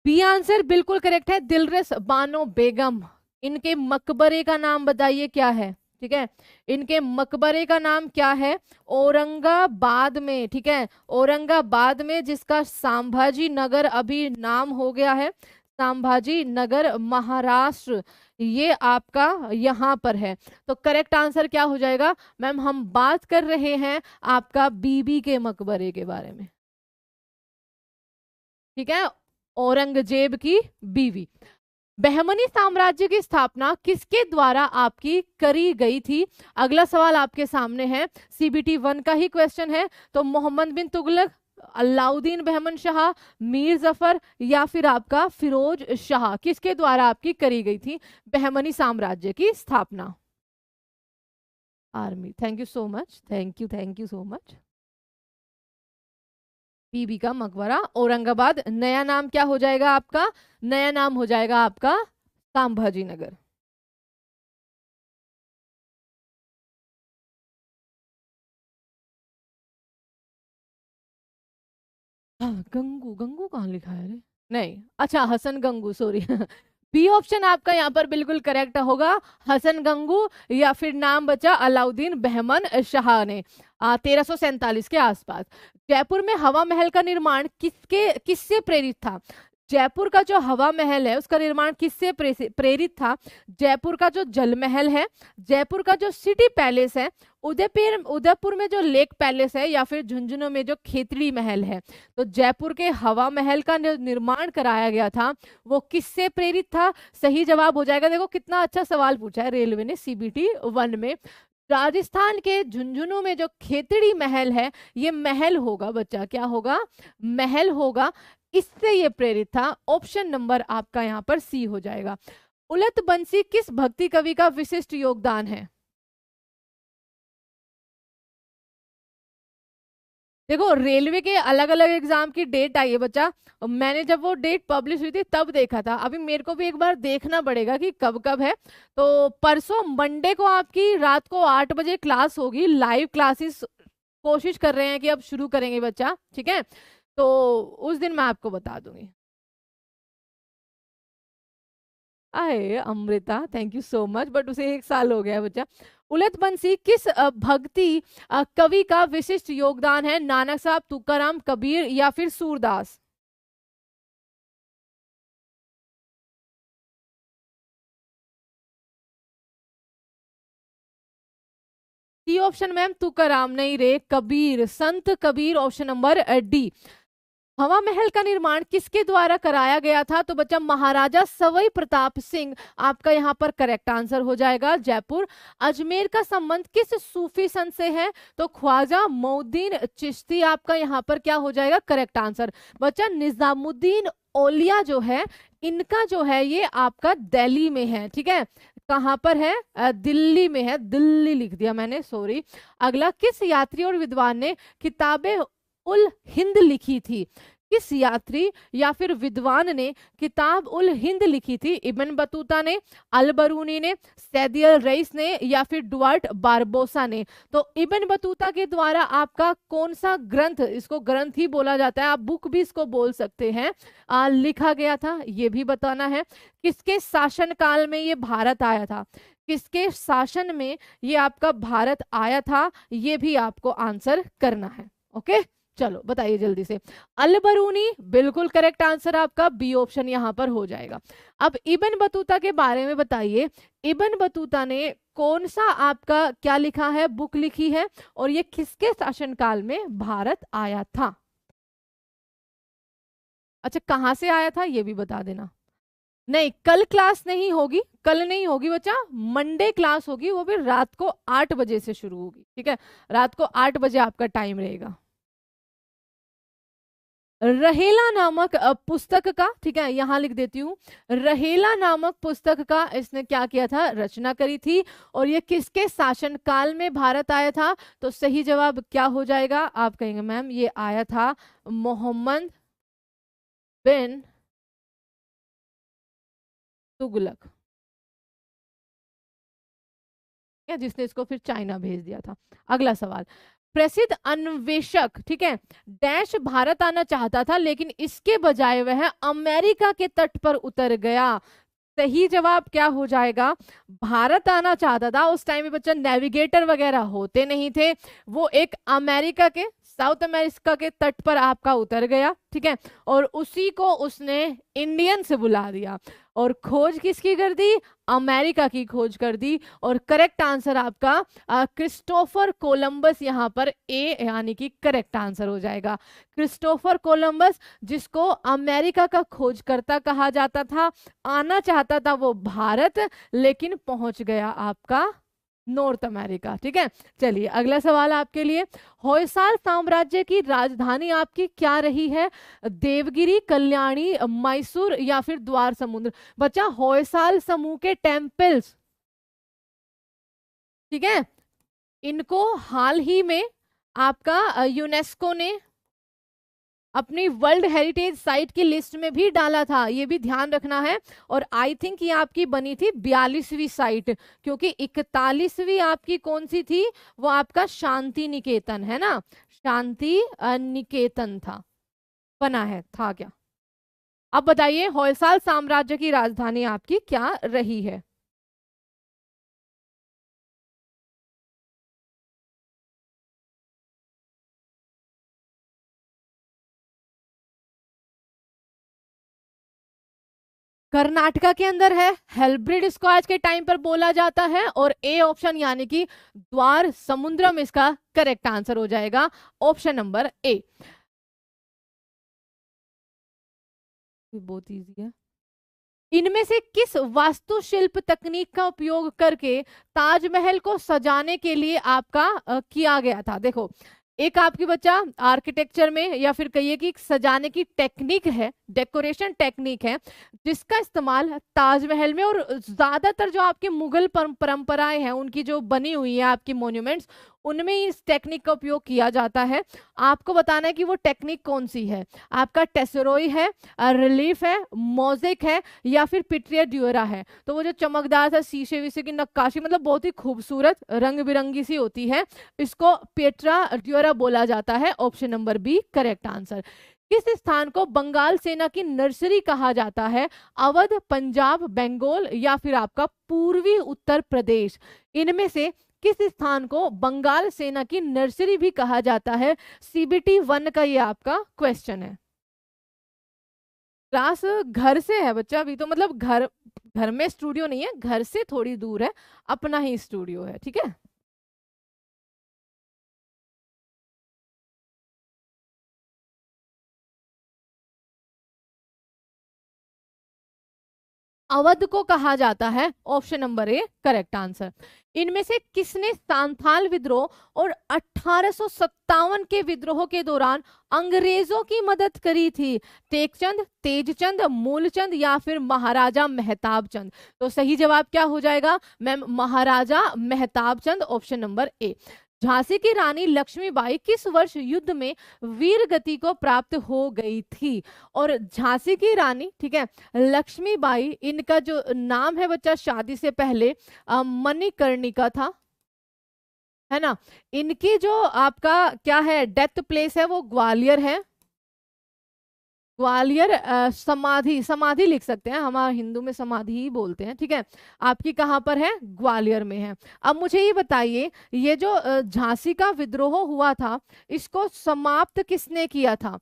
बी आंसर बिल्कुल करेक्ट है, दिलरस बानो बेगम। इनके मकबरे का नाम बताइए क्या है? ठीक है, इनके मकबरे का नाम क्या है? औरंगाबाद में, ठीक है, औरंगाबाद में, जिसका संभाजी नगर अभी नाम हो गया है, संभाजी नगर, महाराष्ट्र, ये आपका यहाँ पर है। तो करेक्ट आंसर क्या हो जाएगा मैम? हम बात कर रहे हैं आपका बीबी के मकबरे के बारे में, ठीक है, औरंगजेब की बीवी। बहमनी साम्राज्य की स्थापना किसके द्वारा आपकी करी गई थी? अगला सवाल आपके सामने है, सीबीटी 1 का ही क्वेश्चन है। तो मोहम्मद बिन तुगलक, अलाउद्दीन बहमन शाह, मीर जफर, या फिर आपका फिरोज शाह, किसके द्वारा आपकी करी गई थी बहमनी साम्राज्य की स्थापना? Army, thank you so much, thank you so much. Bibi का मकबरा, औरंगाबाद, नया नाम क्या हो जाएगा आपका? नया नाम हो जाएगा आपका संभाजी नगर। हाँ, गंगू, गंगू कहाँ लिखा है रे? नहीं, अच्छा Hasan Gangu, sorry. B option आपका यहाँ पर बिल्कुल करेक्ट होगा, हसन गंगू, या फिर नाम बचा अलाउद्दीन बहमन शाह ने 1347 के आसपास। जयपुर में हवा महल का निर्माण किससे प्रेरित था? जयपुर का जो हवा महल है उसका निर्माण किससे प्रेरित था? जयपुर का जो जल महल है, जयपुर का जो सिटी पैलेस है, उदयपुर उदयपुर में जो लेक पैलेस है, या फिर झुंझुनू में जो खेतड़ी महल है, तो जयपुर के हवा महल का निर्माण कराया गया था, वो किससे प्रेरित था? सही जवाब हो जाएगा, देखो कितना अच्छा सवाल पूछा है रेलवे ने सीबीटी 1 में। राजस्थान के झुंझुनू में जो खेतड़ी महल है, ये महल होगा बच्चा, क्या होगा? महल होगा, इससे ये प्रेरित था। ऑप्शन नंबर आपका यहाँ पर सी हो जाएगा। उलट बंसी किस भक्ति कवि का विशिष्ट योगदान है? देखो रेलवे के अलग अलग एग्जाम की डेट आई है बच्चा, और मैंने जब वो डेट पब्लिश हुई थी तब देखा था, अभी मेरे को भी एक बार देखना पड़ेगा कि कब कब है। तो परसों मंडे को आपकी रात को 8 बजे क्लास होगी, लाइव क्लासेस कोशिश कर रहे हैं कि अब शुरू करेंगे बच्चा, ठीक है, तो उस दिन मैं आपको बता दूंगी। आए Amrita, thank you so much, but उसे 1 साल हो गया है बच्चा। उलट बंसी किस भक्ति कवि का विशिष्ट योगदान है? नानक साहब, तुकाराम, कबीर, या फिर Surdas? C option ma'am Tukaram नहीं रे, कबीर, संत कबीर, ऑप्शन नंबर डी। हवा महल का निर्माण किसके द्वारा कराया गया था? तो बच्चा महाराजा सवाई प्रताप सिंह आपका यहाँ पर करेक्ट आंसर हो जाएगा, जयपुर। अजमेर का संबंध किस सूफी संत से है? तो ख्वाजा मोउद्दीन चिश्ती आपका यहाँ पर क्या हो जाएगा, करेक्ट आंसर। बच्चा निजामुद्दीन औलिया जो है, इनका जो है ये आपका दिल्ली में है, ठीक है। कहाँ पर है? दिल्ली में है, दिल्ली लिख दिया मैंने, सॉरी। अगला, किस यात्री और विद्वान ने किताबें उल हिंद लिखी थी? किस यात्री या फिर विद्वान ने किताब उल हिंद लिखी थी? इब्न बतूता ने, अल बरूनी ने, सैदी अल रईस ने, या फिर डुआर्ट बारबोसा ने? तो इब्न बतूता के द्वारा आपका कौन सा ग्रंथ, इसको ग्रंथ ही बोला जाता है, आप बुक भी इसको बोल सकते हैं, लिखा गया था, ये भी बताना है। किसके शासन काल में ये भारत आया था? किसके शासन में ये आपका भारत आया था, ये भी आपको आंसर करना है। ओके, चलो बताइए जल्दी से। अल बरूनी बिल्कुल करेक्ट आंसर आपका, बी ऑप्शन यहां पर हो जाएगा। अब इब्न बतूता के बारे में बताइए, इब्न बतूता ने कौन सा आपका क्या लिखा है, बुक लिखी है, और ये किसके शासनकाल में भारत आया था? अच्छा, कहां से आया था ये भी बता देना। नहीं, कल क्लास नहीं होगी, कल नहीं होगी बच्चा, मंडे क्लास होगी, वो भी रात को 8 बजे से शुरू होगी, ठीक है। रात को 8 बजे आपका टाइम रहेगा। रहेला नामक पुस्तक का, ठीक है, यहां लिख देती हूँ, रहेला नामक पुस्तक का इसने क्या किया था, रचना करी थी, और ये किसके शासन काल में भारत आया था? तो सही जवाब क्या हो जाएगा, आप कहेंगे मैम ये आया था मोहम्मद बिन तुगलक, जिसने इसको फिर चाइना भेज दिया था। अगला सवाल, प्रसिद्ध अन्वेषक, ठीक है, डैश भारत आना चाहता था, लेकिन इसके बजाय वह अमेरिका के तट पर उतर गया। सही जवाब क्या हो जाएगा, भारत आना चाहता था, उस टाइम में बच्चा नेविगेटर वगैरह होते नहीं थे, वो एक अमेरिका के, साउथ अमेरिका के तट पर आपका उतर गया, ठीक है, और उसी को उसने इंडियन से बुला दिया, और खोज किसकी कर दी, अमेरिका की खोज कर दी, और करेक्ट आंसर आपका क्रिस्टोफर कोलंबस यहाँ पर ए यानी कि करेक्ट आंसर हो जाएगा। क्रिस्टोफर कोलंबस, जिसको अमेरिका का खोजकर्ता कहा जाता था, आना चाहता था वो भारत, लेकिन पहुंच गया आपका नॉर्थ अमेरिका, ठीक है। चलिए अगला सवाल आपके लिए, होयसाल साम्राज्य की राजधानी आपकी क्या रही है? देवगिरी, कल्याणी, मैसूर, या फिर द्वार समुद्र? बच्चा होयसाल समूह के टेम्पल्स, ठीक है, इनको हाल ही में आपका यूनेस्को ने अपनी वर्ल्ड हेरिटेज साइट की लिस्ट में भी डाला था, ये भी ध्यान रखना है। और आई थिंक ये आपकी बनी थी 42वीं साइट, क्योंकि 41वीं आपकी कौन सी थी, वो आपका शांति निकेतन है ना, शांति निकेतन था, बना है, था क्या? अब बताइए होयसाल साम्राज्य की राजधानी आपकी क्या रही है? कर्नाटका के अंदर है, हेल्ब्रिड इसको आज के टाइम पर बोला जाता है, और ए ऑप्शन यानी कि द्वार समुद्रम इसका करेक्ट आंसर हो जाएगा, ऑप्शन नंबर ए। बहुत इजी है। इनमें से किस वास्तुशिल्प तकनीक का उपयोग करके ताजमहल को सजाने के लिए आपका किया गया था? देखो, एक आपकी बच्चा आर्किटेक्चर में या फिर कहिए कि सजाने की टेक्निक है, डेकोरेशन टेक्निक है, जिसका इस्तेमाल ताजमहल में और ज्यादातर जो आपकी मुगल परंपराएं हैं उनकी जो बनी हुई है आपकी मॉन्यूमेंट्स, उनमें इस टेक्निक का उपयोग किया जाता है। आपको बताना है कि वो टेक्निक कौन सी है, आपका टेसरोई है, रिलीफ है, मोजेक है, या फिर पिट्रिया ड्यूरा है। तो वो जो चमकदार सा शीशे विशे की नक्काशी, मतलब बहुत ही खूबसूरत रंग बिरंगी सी होती है, इसको पेट्रा ड्यूरा बोला जाता है, option number B correct answer. किस स्थान को बंगाल सेना की नर्सरी कहा जाता है? अवध, पंजाब, बंगाल, या फिर आपका पूर्वी उत्तर प्रदेश? इनमें से किस स्थान को बंगाल सेना की नर्सरी भी कहा जाता है? सीबीटी 1 का ये आपका क्वेश्चन है। क्लास घर से है बच्चा, अभी तो मतलब घर घर में स्टूडियो नहीं है, घर से थोड़ी दूर है, अपना ही स्टूडियो है, ठीक है। अवध को कहा जाता है। Option number A correct answer. इनमें से किसने सांथाल विद्रोह और 1857 के विद्रोह के दौरान अंग्रेजों की मदद करी थी? टेकचंद, तेजचंद, मूलचंद या फिर महाराजा मेहताब चंद? तो सही जवाब क्या हो जाएगा ma'am? Maharaja Mehtab Chand, option number A. Jhansi की रानी लक्ष्मीबाई किस वर्ष युद्ध में वीर गति को प्राप्त हो गई थी? और झांसी की रानी, ठीक है, लक्ष्मीबाई, इनका जो नाम है बच्चा शादी से पहले मणिकर्णिका था, है ना। इनकी जो आपका क्या है डेथ प्लेस है वो ग्वालियर है। ग्वालियर समाधि, समाधि लिख सकते हैं, हमारे हिंदू में समाधि ही बोलते हैं, ठीक है। आपकी कहाँ पर है? ग्वालियर में है। अब मुझे ये बताइए, ये जो झांसी का विद्रोह हुआ था, इसको समाप्त किसने किया था?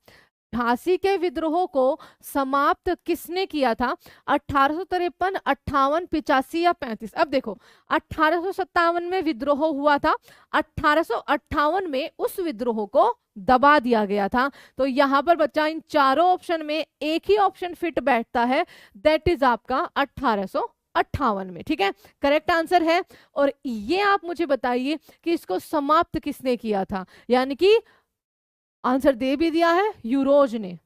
झांसी के विद्रोह को समाप्त किसने किया था? 1853, 58, 85 या 35? अब देखो, 1857 में विद्रोह हुआ था, 1858 में उस विद्रोह को दबा दिया गया था। तो यहां पर बच्चा इन चारों ऑप्शन में एक ही ऑप्शन फिट बैठता है, दैट इज आपका 1858 में, ठीक है, करेक्ट आंसर है। और ये आप मुझे बताइए कि इसको समाप्त किसने किया था, यानी कि आंसर दे भी दिया है यूरोज ने,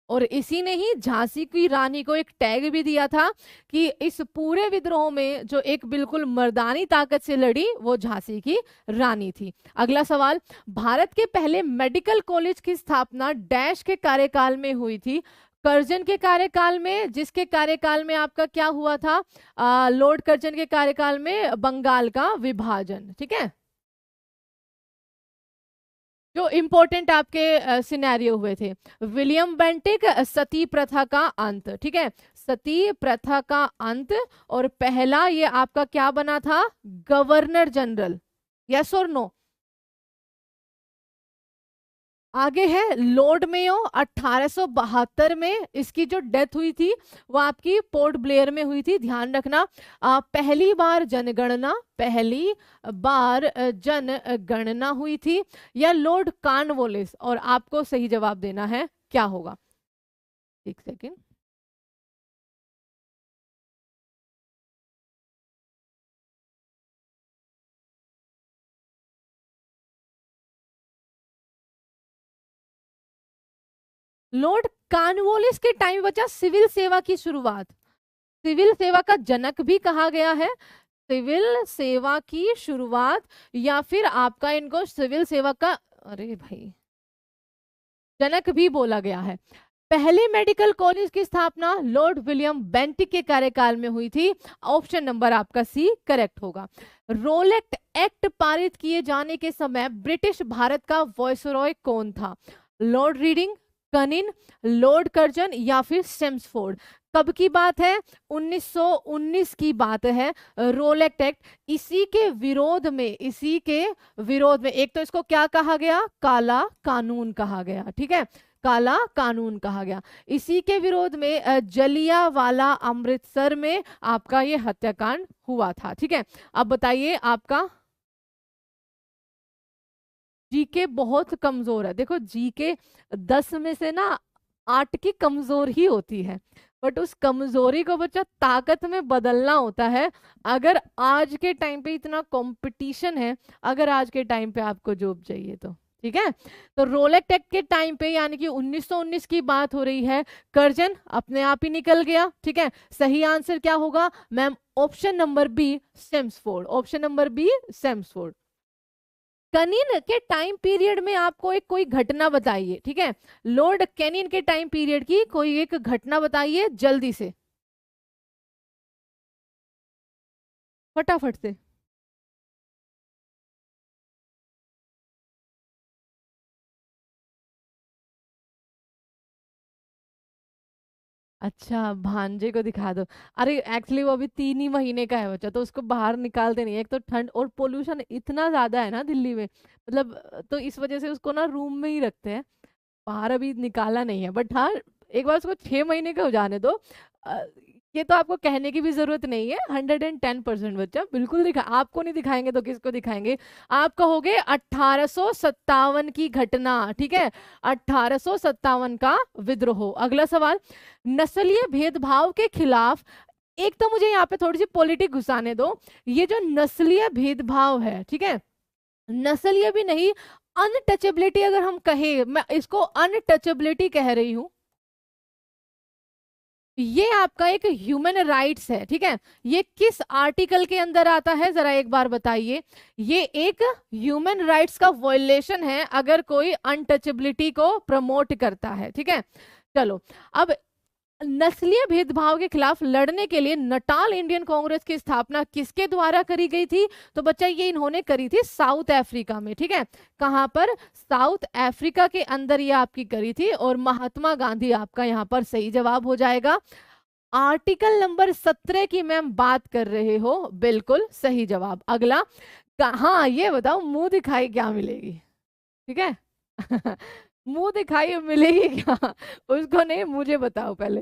और इसी ने ही झांसी की रानी को एक टैग भी दिया था कि इस पूरे विद्रोह में जो एक बिल्कुल मर्दानी ताकत से लड़ी वो झांसी की रानी थी। अगला सवाल, भारत के पहले मेडिकल कॉलेज की स्थापना डैश के कार्यकाल में हुई थी? कर्जन के कार्यकाल में, जिसके कार्यकाल में आपका क्या हुआ था? लॉर्ड कर्जन के कार्यकाल में बंगाल का विभाजन, ठीक है। जो इंपॉर्टेंट आपके सिनेरियो हुए थे, विलियम बेंटिक, सती प्रथा का अंत, ठीक है, सती प्रथा का अंत। और पहला ये आपका क्या बना था? गवर्नर जनरल, यस और नो? आगे है लॉर्ड मेयो, 1872 में इसकी जो डेथ हुई थी वो आपकी पोर्ट ब्लेयर में हुई थी, ध्यान रखना। पहली बार जनगणना, पहली बार जनगणना हुई थी, या लॉर्ड कॉर्नवालिस? और आपको सही जवाब देना है, क्या होगा? एक सेकेंड, लॉर्ड कॉर्नवालिस के टाइम बचा सिविल सेवा की शुरुआत, सिविल सेवा का जनक भी कहा गया है, सिविल सेवा की शुरुआत, या फिर आपका इनको सिविल सेवा का, अरे भाई, जनक भी बोला गया है। पहले मेडिकल कॉलेज की स्थापना लॉर्ड विलियम बेंटिक के कार्यकाल में हुई थी, ऑप्शन नंबर आपका सी करेक्ट होगा। रोलेक्ट एक्ट पारित किए जाने के समय ब्रिटिश भारत का वॉइसरॉय कौन था? लॉर्ड रीडिंग, कनिन, लॉर्ड कर्जन या फिर सेम्सफोर्ड? कब की बात है? 1919 की बात है। रोलेक्ट एक्ट, इसी के विरोध में, इसी के विरोध में, एक तो इसको क्या कहा गया? काला कानून कहा गया, ठीक है, काला कानून कहा गया। इसी के विरोध में जलियांवाला अमृतसर में आपका ये हत्याकांड हुआ था, ठीक है। अब बताइए, आपका जीके बहुत कमजोर है। देखो जीके 10 में से ना 8 की कमजोर ही होती है, बट उस कमजोरी को बच्चा ताकत में बदलना होता है। अगर आज के टाइम पे इतना कंपटीशन है, अगर आज के टाइम पे आपको जॉब चाहिए तो, ठीक है। तो रोलेक्ट एक्ट के टाइम पे, यानी कि 1919 की बात हो रही है, कर्जन अपने आप ही निकल गया, ठीक है। सही आंसर क्या होगा ma'am? Option number B Chelmsford, option number B Chelmsford. Canning के टाइम पीरियड में आपको एक कोई घटना बताइए, ठीक है, लॉर्ड कैनिन के टाइम पीरियड की कोई एक घटना बताइए जल्दी से, फटाफट से। अच्छा, भांजे को दिखा दो। अरे एक्चुअली वो अभी 3 ही महीने का है बच्चा, तो उसको बाहर निकालते नहीं, एक तो ठंड और पोल्यूशन इतना ज्यादा है ना दिल्ली में, मतलब तो इस वजह से उसको ना रूम में ही रखते हैं, बाहर अभी निकाला नहीं है। बट हाँ, एक बार उसको 6 महीने का हो जाने दो, ये तो आपको कहने की भी जरूरत नहीं है, 110% बच्चा बिल्कुल दिखा, आपको नहीं दिखाएंगे तो किसको दिखाएंगे। आप कहोगे 1857 की घटना, ठीक है, 1857 का विद्रोह। अगला सवाल, नस्लीय भेदभाव के खिलाफ, एक तो मुझे यहाँ पे थोड़ी सी पॉलिटिक घुसाने दो। ये जो नस्लीय भेदभाव है, ठीक है, नस्लीय भी नहीं, अनटचेबिलिटी अगर हम कहें, मैं इसको अनटचेबिलिटी कह रही हूं, ये आपका एक ह्यूमन राइट्स है, ठीक है। ये किस आर्टिकल के अंदर आता है जरा एक बार बताइए। ये एक ह्यूमन राइट्स का वायलेशन है अगर कोई अनटचेबिलिटी को प्रमोट करता है, ठीक है। चलो, अब नस्लीय भेदभाव के खिलाफ लड़ने के लिए नटाल इंडियन कांग्रेस की स्थापना किसके द्वारा करी गई थी? तो बच्चा ये इन्होंने करी थी साउथ अफ्रीका में, ठीक है। कहां पर? साउथ अफ्रीका के अंदर ये आपकी करी थी, और महात्मा गांधी आपका यहाँ पर सही जवाब हो जाएगा। आर्टिकल नंबर 17 की मैम बात कर रहे हो, बिल्कुल सही जवाब। अगला, हाँ ये बताओ, मुंह दिखाई क्या मिलेगी, ठीक है। मुंह दिखाई मिलेगी क्या? उसको नहीं, मुझे बताओ पहले।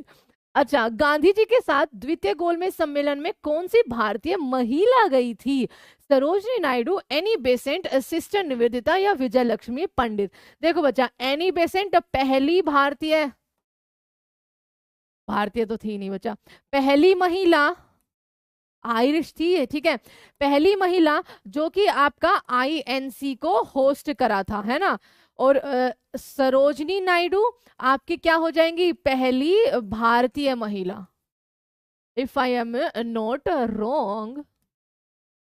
अच्छा, गांधी जी के साथ द्वितीय गोलमेज सम्मेलन में कौन सी भारतीय महिला गई थी? Sarojini Naidu, Annie Besant, sister Nivedita या विजय लक्ष्मी पंडित? देखो बच्चा, एनी बेसेंट पहली भारतीय, भारतीय तो थी नहीं बच्चा, पहली महिला आयरिश थी, ठीक है, पहली महिला जो कि आपका आईएनसी को होस्ट करा था, है ना। और सरोजनी नायडू आपकी क्या हो जाएंगी? पहली भारतीय महिला, if I am not wrong.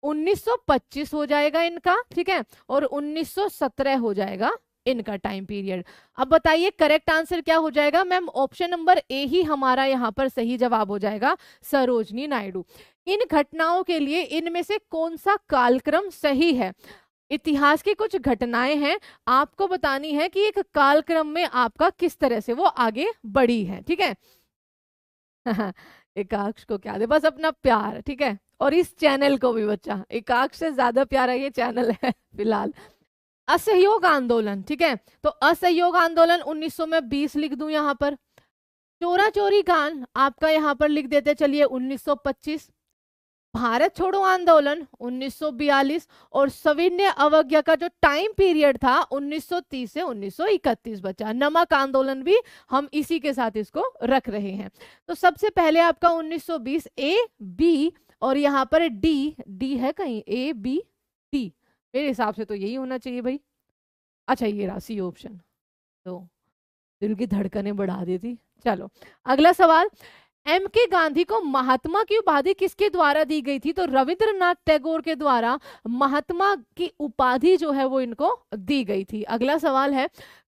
1925 हो जाएगा इनका, ठीक है, और 1917 हो जाएगा इनका टाइम पीरियड। अब बताइए करेक्ट आंसर क्या हो जाएगा? मैम ऑप्शन नंबर ए ही हमारा यहाँ पर सही जवाब हो जाएगा, सरोजनी नायडू। इन घटनाओं के लिए इनमें से कौन सा कालक्रम सही है? इतिहास की कुछ घटनाएं हैं, आपको बतानी है कि एक कालक्रम में आपका किस तरह से वो आगे बढ़ी है, ठीक है। एकाक्ष को क्या दे, बस अपना प्यार, ठीक है, और इस चैनल को भी बच्चा, एकाक्ष से ज्यादा प्यारा ये चैनल है फिलहाल। असहयोग आंदोलन, ठीक है, तो असहयोग आंदोलन 1900 में 20 लिख दूं यहाँ पर। चोरा चोरी कांड आपका यहाँ पर लिख देते चलिए 1925। भारत छोड़ो आंदोलन 1942, और सविनय अवज्ञा का जो टाइम पीरियड था 1930 से 1931 बचा। नमक आंदोलन भी हम इसी के साथ इसको रख रहे हैं। तो सबसे पहले आपका 1920 ए बी, और यहाँ पर डी, डी है कहीं? ए बी डी, मेरे हिसाब से तो यही होना चाहिए भाई। अच्छा ये रहा सी ऑप्शन, तो दिल की धड़कनें बढ़ा देती। चलो अगला सवाल, एम के गांधी को महात्मा की उपाधि किसके द्वारा दी गई थी? तो रविंद्रनाथ टैगोर के द्वारा महात्मा की उपाधि जो है वो इनको दी गई थी। अगला सवाल है,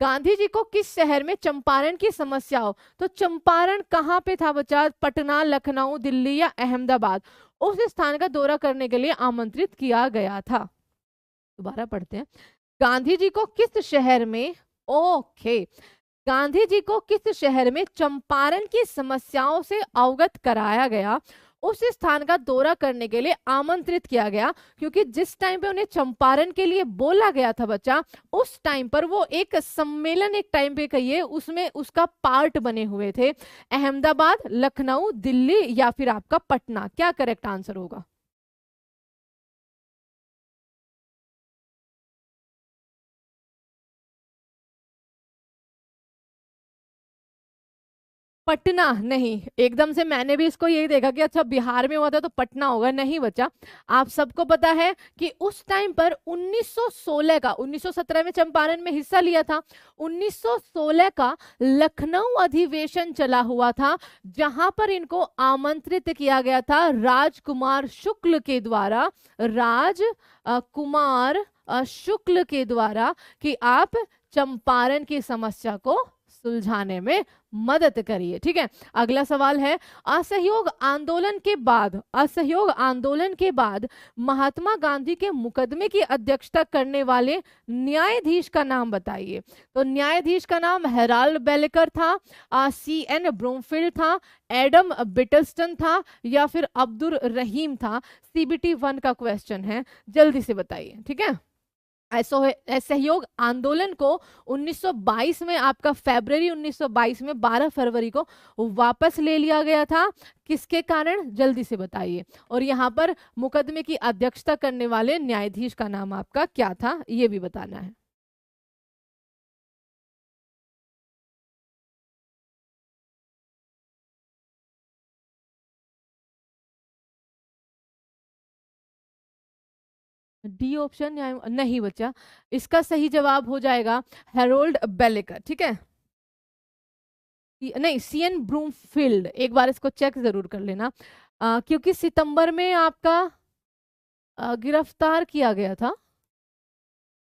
गांधी जी को किस शहर में चंपारण की समस्या हो? तो चंपारण कहाँ पे था बच्चा? पटना, लखनऊ, दिल्ली या अहमदाबाद? उस स्थान का दौरा करने के लिए आमंत्रित किया गया था। दोबारा पढ़ते हैं, गांधी जी को किस शहर में, ओके, गांधी जी को किस शहर में चंपारण की समस्याओं से अवगत कराया गया, उस स्थान का दौरा करने के लिए आमंत्रित किया गया? क्योंकि जिस टाइम पे उन्हें चंपारण के लिए बोला गया था बच्चा, उस टाइम पर वो एक सम्मेलन, एक टाइम पे कहिए, उसमें उसका पार्ट बने हुए थे। अहमदाबाद, लखनऊ, दिल्ली या फिर आपका पटना? क्या करेक्ट आंसर होगा? पटना नहीं, एकदम से मैंने भी इसको यही देखा कि अच्छा बिहार में हुआ था तो पटना होगा, नहीं बच्चा। आप सबको पता है कि उस टाइम पर 1916 का, 1917 में चंपारण में हिस्सा लिया था, 1916 का लखनऊ अधिवेशन चला हुआ था, जहां पर इनको आमंत्रित किया गया था राजकुमार शुक्ल के द्वारा, कुमार शुक्ल के द्वारा, कि आप चंपारण की समस्या को सुलझाने में मदद करिए, ठीक है। अगला सवाल है, असहयोग आंदोलन के बाद, असहयोग आंदोलन के बाद महात्मा गांधी के मुकदमे की अध्यक्षता करने वाले न्यायाधीश का नाम बताइए। तो न्यायाधीश का नाम हेराल्ड बेलेकर था, CN ब्रूमफील्ड था, एडम बिटलस्टन था, या फिर अब्दुल रहीम था? CBT 1 का क्वेश्चन है, जल्दी से बताइए, ठीक है। असहयोग आंदोलन को 1922 में, आपका फरवरी 1922 में 12 फरवरी को वापस ले लिया गया था। किसके कारण, जल्दी से बताइए। और यहाँ पर मुकदमे की अध्यक्षता करने वाले न्यायाधीश का नाम आपका क्या था, ये भी बताना है। डी ऑप्शन नहीं बचा। इसका सही जवाब हो जाएगा हेरोल्ड बेलेकर, ठीक है। नहीं, सीएन ब्रूमफील्ड, एक बार इसको चेक जरूर कर लेना। क्योंकि सितंबर में आपका गिरफ्तार किया गया था।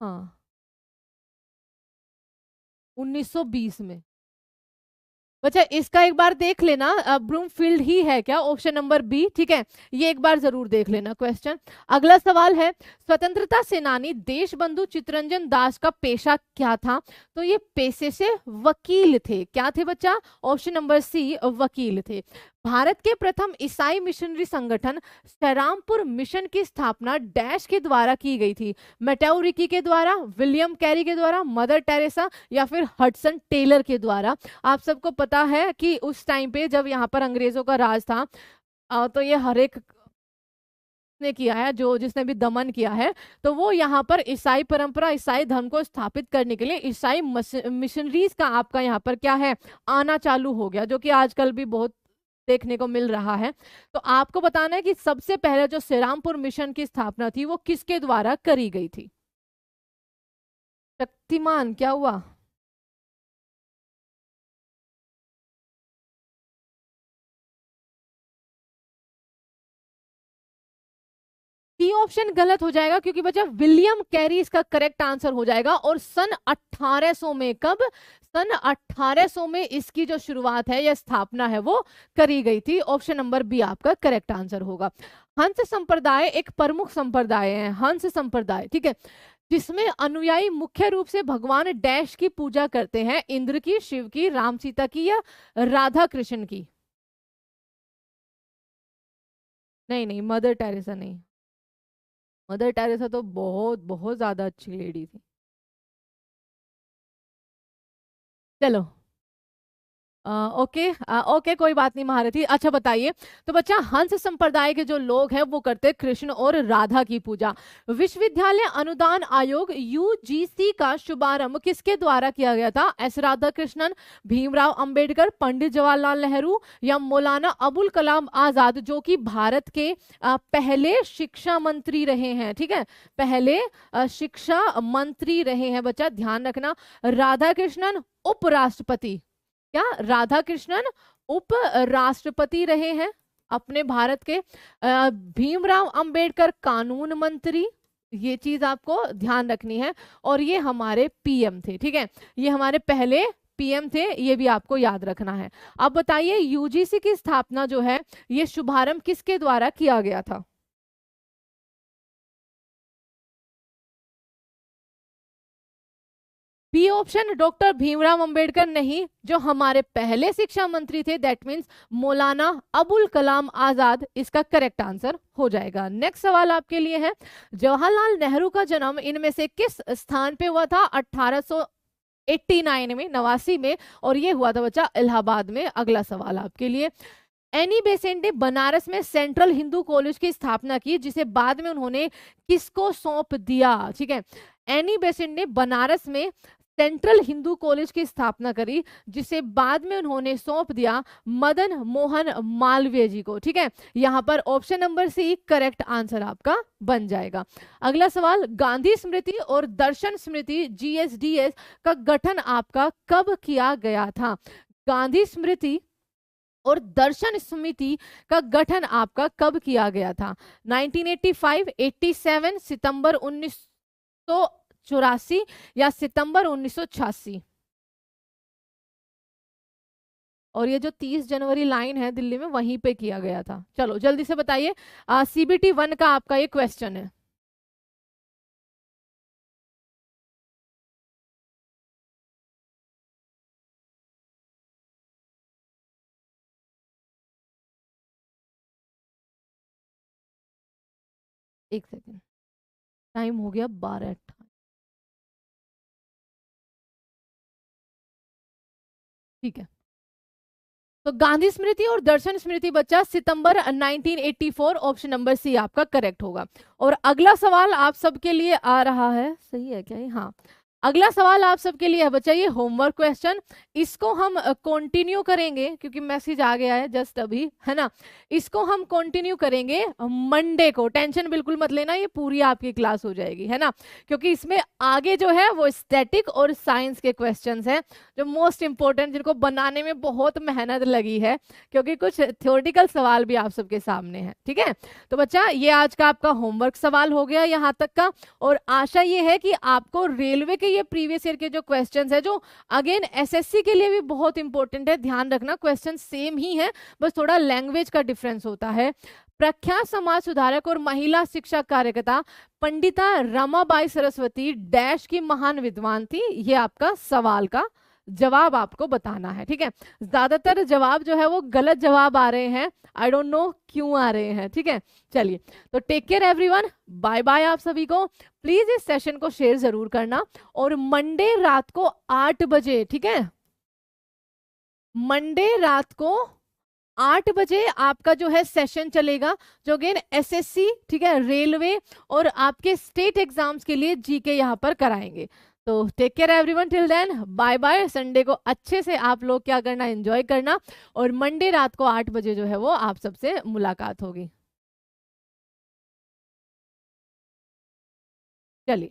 हाँ, 1920 में। बच्चा इसका एक बार देख लेना, ब्रूमफील्ड ही है क्या, ऑप्शन नंबर बी, ठीक है। ये एक बार जरूर देख लेना क्वेश्चन। अगला सवाल है, स्वतंत्रता सेनानी देशबंधु चित्तरंजन दास का पेशा क्या था। तो ये पेशे से वकील थे। क्या थे बच्चा, ऑप्शन नंबर सी, वकील थे। भारत के प्रथम ईसाई मिशनरी संगठन श्रीरामपुर मिशन की स्थापना डैश के द्वारा की गई थी। मैटेउ रिकी के द्वारा, विलियम कैरी के द्वारा, मदर टेरेसा या फिर हडसन टेलर के द्वारा। आप सबको पता है कि उस टाइम पे जब यहाँ पर अंग्रेजों का राज था, तो ये हर एक ने किया है, जो जिसने भी दमन किया है, तो वो यहाँ पर ईसाई परंपरा, ईसाई धर्म को स्थापित करने के लिए ईसाई मिशनरीज का आपका यहाँ पर क्या है, आना चालू हो गया, जो कि आजकल भी बहुत देखने को मिल रहा है। तो आपको बताना है कि सबसे पहले जो श्रीरामपुर मिशन की स्थापना थी वो किसके द्वारा करी गई थी। शक्तिमान, क्या हुआ। सी ऑप्शन गलत हो जाएगा, क्योंकि बच्चा विलियम कैरी इसका करेक्ट आंसर हो जाएगा। और सन 1800 में, कब, सन 1800 में इसकी जो शुरुआत है या स्थापना है वो करी गई थी। ऑप्शन नंबर बी आपका करेक्ट आंसर होगा। हंस संप्रदाय एक प्रमुख संप्रदाय है, हंस संप्रदाय, ठीक है, जिसमें अनुयायी मुख्य रूप से भगवान डैश की पूजा करते हैं, इंद्र की, शिव की, राम सीता की या राधा कृष्ण की। नहीं नहीं, मदर टेरेसा नहीं। मदर टेरेसा तो बहुत बहुत ज्यादा अच्छी लेडी थी। चलो, ओके, ओके, कोई बात नहीं महारथी। अच्छा बताइए, तो बच्चा हंस संप्रदाय के जो लोग हैं वो करते हैं कृष्ण और राधा की पूजा। विश्वविद्यालय अनुदान आयोग यूजीसी का शुभारंभ किसके द्वारा किया गया था। एस राधा कृष्णन, भीमराव अंबेडकर, पंडित जवाहरलाल नेहरू या मौलाना अबुल कलाम आजाद, जो कि भारत के पहले शिक्षा मंत्री रहे हैं, ठीक है, पहले शिक्षा मंत्री रहे हैं। बच्चा ध्यान रखना, राधा कृष्णन उपराष्ट्रपति, क्या राधा कृष्णन उप राष्ट्रपति रहे हैं अपने भारत के। भीमराव अंबेडकर कानून मंत्री, ये चीज आपको ध्यान रखनी है। और ये हमारे पीएम थे, ठीक है, ये हमारे पहले पीएम थे, ये भी आपको याद रखना है। अब बताइए, यूजीसी की स्थापना जो है ये शुभारंभ किसके द्वारा किया गया था। B option doctor Bhimrao Ambedkar नहीं, जो हमारे पहले शिक्षा मंत्री थे, दैट मीन्स मौलाना अबुल कलाम आजाद इसका करेक्ट आंसर हो जाएगा। नेक्स्ट सवाल आपके लिए है, जवाहरलाल नेहरू का जन्म इनमें से किस स्थान पे हुआ था 1889 में, 89 में, और ये हुआ था बच्चा इलाहाबाद में। अगला सवाल आपके लिए, एनी बेसेंट ने बनारस में सेंट्रल हिंदू कॉलेज की स्थापना की, जिसे बाद में उन्होंने किसको सौंप दिया, ठीक है। एनी बेसेंट ने बनारस में सेंट्रल हिंदू कॉलेज की स्थापना करी, जिसे बाद में उन्होंने सौंप दिया मदन मोहन मालवीय जी को, ठीक है। यहां पर option number C correct answer आपका बन जाएगा। अगला सवाल, गांधी स्मृति और दर्शन स्मृति जीएसडीएस का गठन आपका कब किया गया था। गांधी स्मृति और दर्शन समिति का गठन आपका कब किया गया था। 1985, 87, सितंबर 1984 या सितंबर 1986। और ये जो 30 जनवरी लाइन है दिल्ली में, वहीं पे किया गया था। चलो जल्दी से बताइए, सीबीटी 1 का आपका ये क्वेश्चन है। एक सेकेंड, टाइम हो गया 12:58। ठीक है, तो गांधी स्मृति और दर्शन स्मृति बच्चा सितंबर 1984, ऑप्शन नंबर सी आपका करेक्ट होगा। और अगला सवाल आप सबके लिए आ रहा है, सही है क्या ये? हाँ, अगला सवाल आप सबके लिए है बच्चा ये होमवर्क क्वेश्चन। इसको हम कंटिन्यू करेंगे क्योंकि मैसेज आ गया है जस्ट अभी, है ना। इसको हम कंटिन्यू करेंगे मंडे को, टेंशन बिल्कुल मत लेना, ये पूरी आपकी क्लास हो जाएगी, है ना। क्योंकि इसमें आगे जो है वो स्टैटिक और साइंस के क्वेश्चंस हैं जो मोस्ट इंपॉर्टेंट, जिनको बनाने में बहुत मेहनत लगी है क्योंकि कुछ थ्योरेटिकल सवाल भी आप सबके सामने है। ठीक है, तो बच्चा ये आज का आपका होमवर्क सवाल हो गया यहाँ तक का। और आशा ये है कि आपको रेलवे के ये प्रीवियस ईयर के जो क्वेश्चंस है, जो अगेन एसएससी के लिए भी बहुत इंपॉर्टेंट है, ध्यान रखना क्वेश्चन सेम ही है, बस थोड़ा लैंग्वेज का डिफरेंस होता है। प्रख्यात समाज सुधारक और महिला शिक्षा कार्यकर्ता पंडिता रमाबाई सरस्वती डैश की महान विद्वान थी, ये आपका सवाल का जवाब आपको बताना है। ठीक है, ज्यादातर जवाब जो है वो गलत जवाब आ रहे हैं, आई डोंट नो क्यों आ रहे हैं। ठीक है, चलिए, तो take care everyone, bye bye आप सभी को। प्लीज इस सेशन को शेयर जरूर करना। और मंडे रात को 8 बजे, ठीक है, मंडे रात को 8 बजे आपका जो है सेशन चलेगा, जो अगेन एसएससी, ठीक है, रेलवे और आपके स्टेट एग्जाम्स के लिए जीके यहाँ पर कराएंगे। तो take care everyone, till then bye bye. Sunday को अच्छे से आप लोग क्या करना, एंजॉय करना। और मंडे रात को 8 बजे जो है वो आप सबसे मुलाकात होगी। चलिए।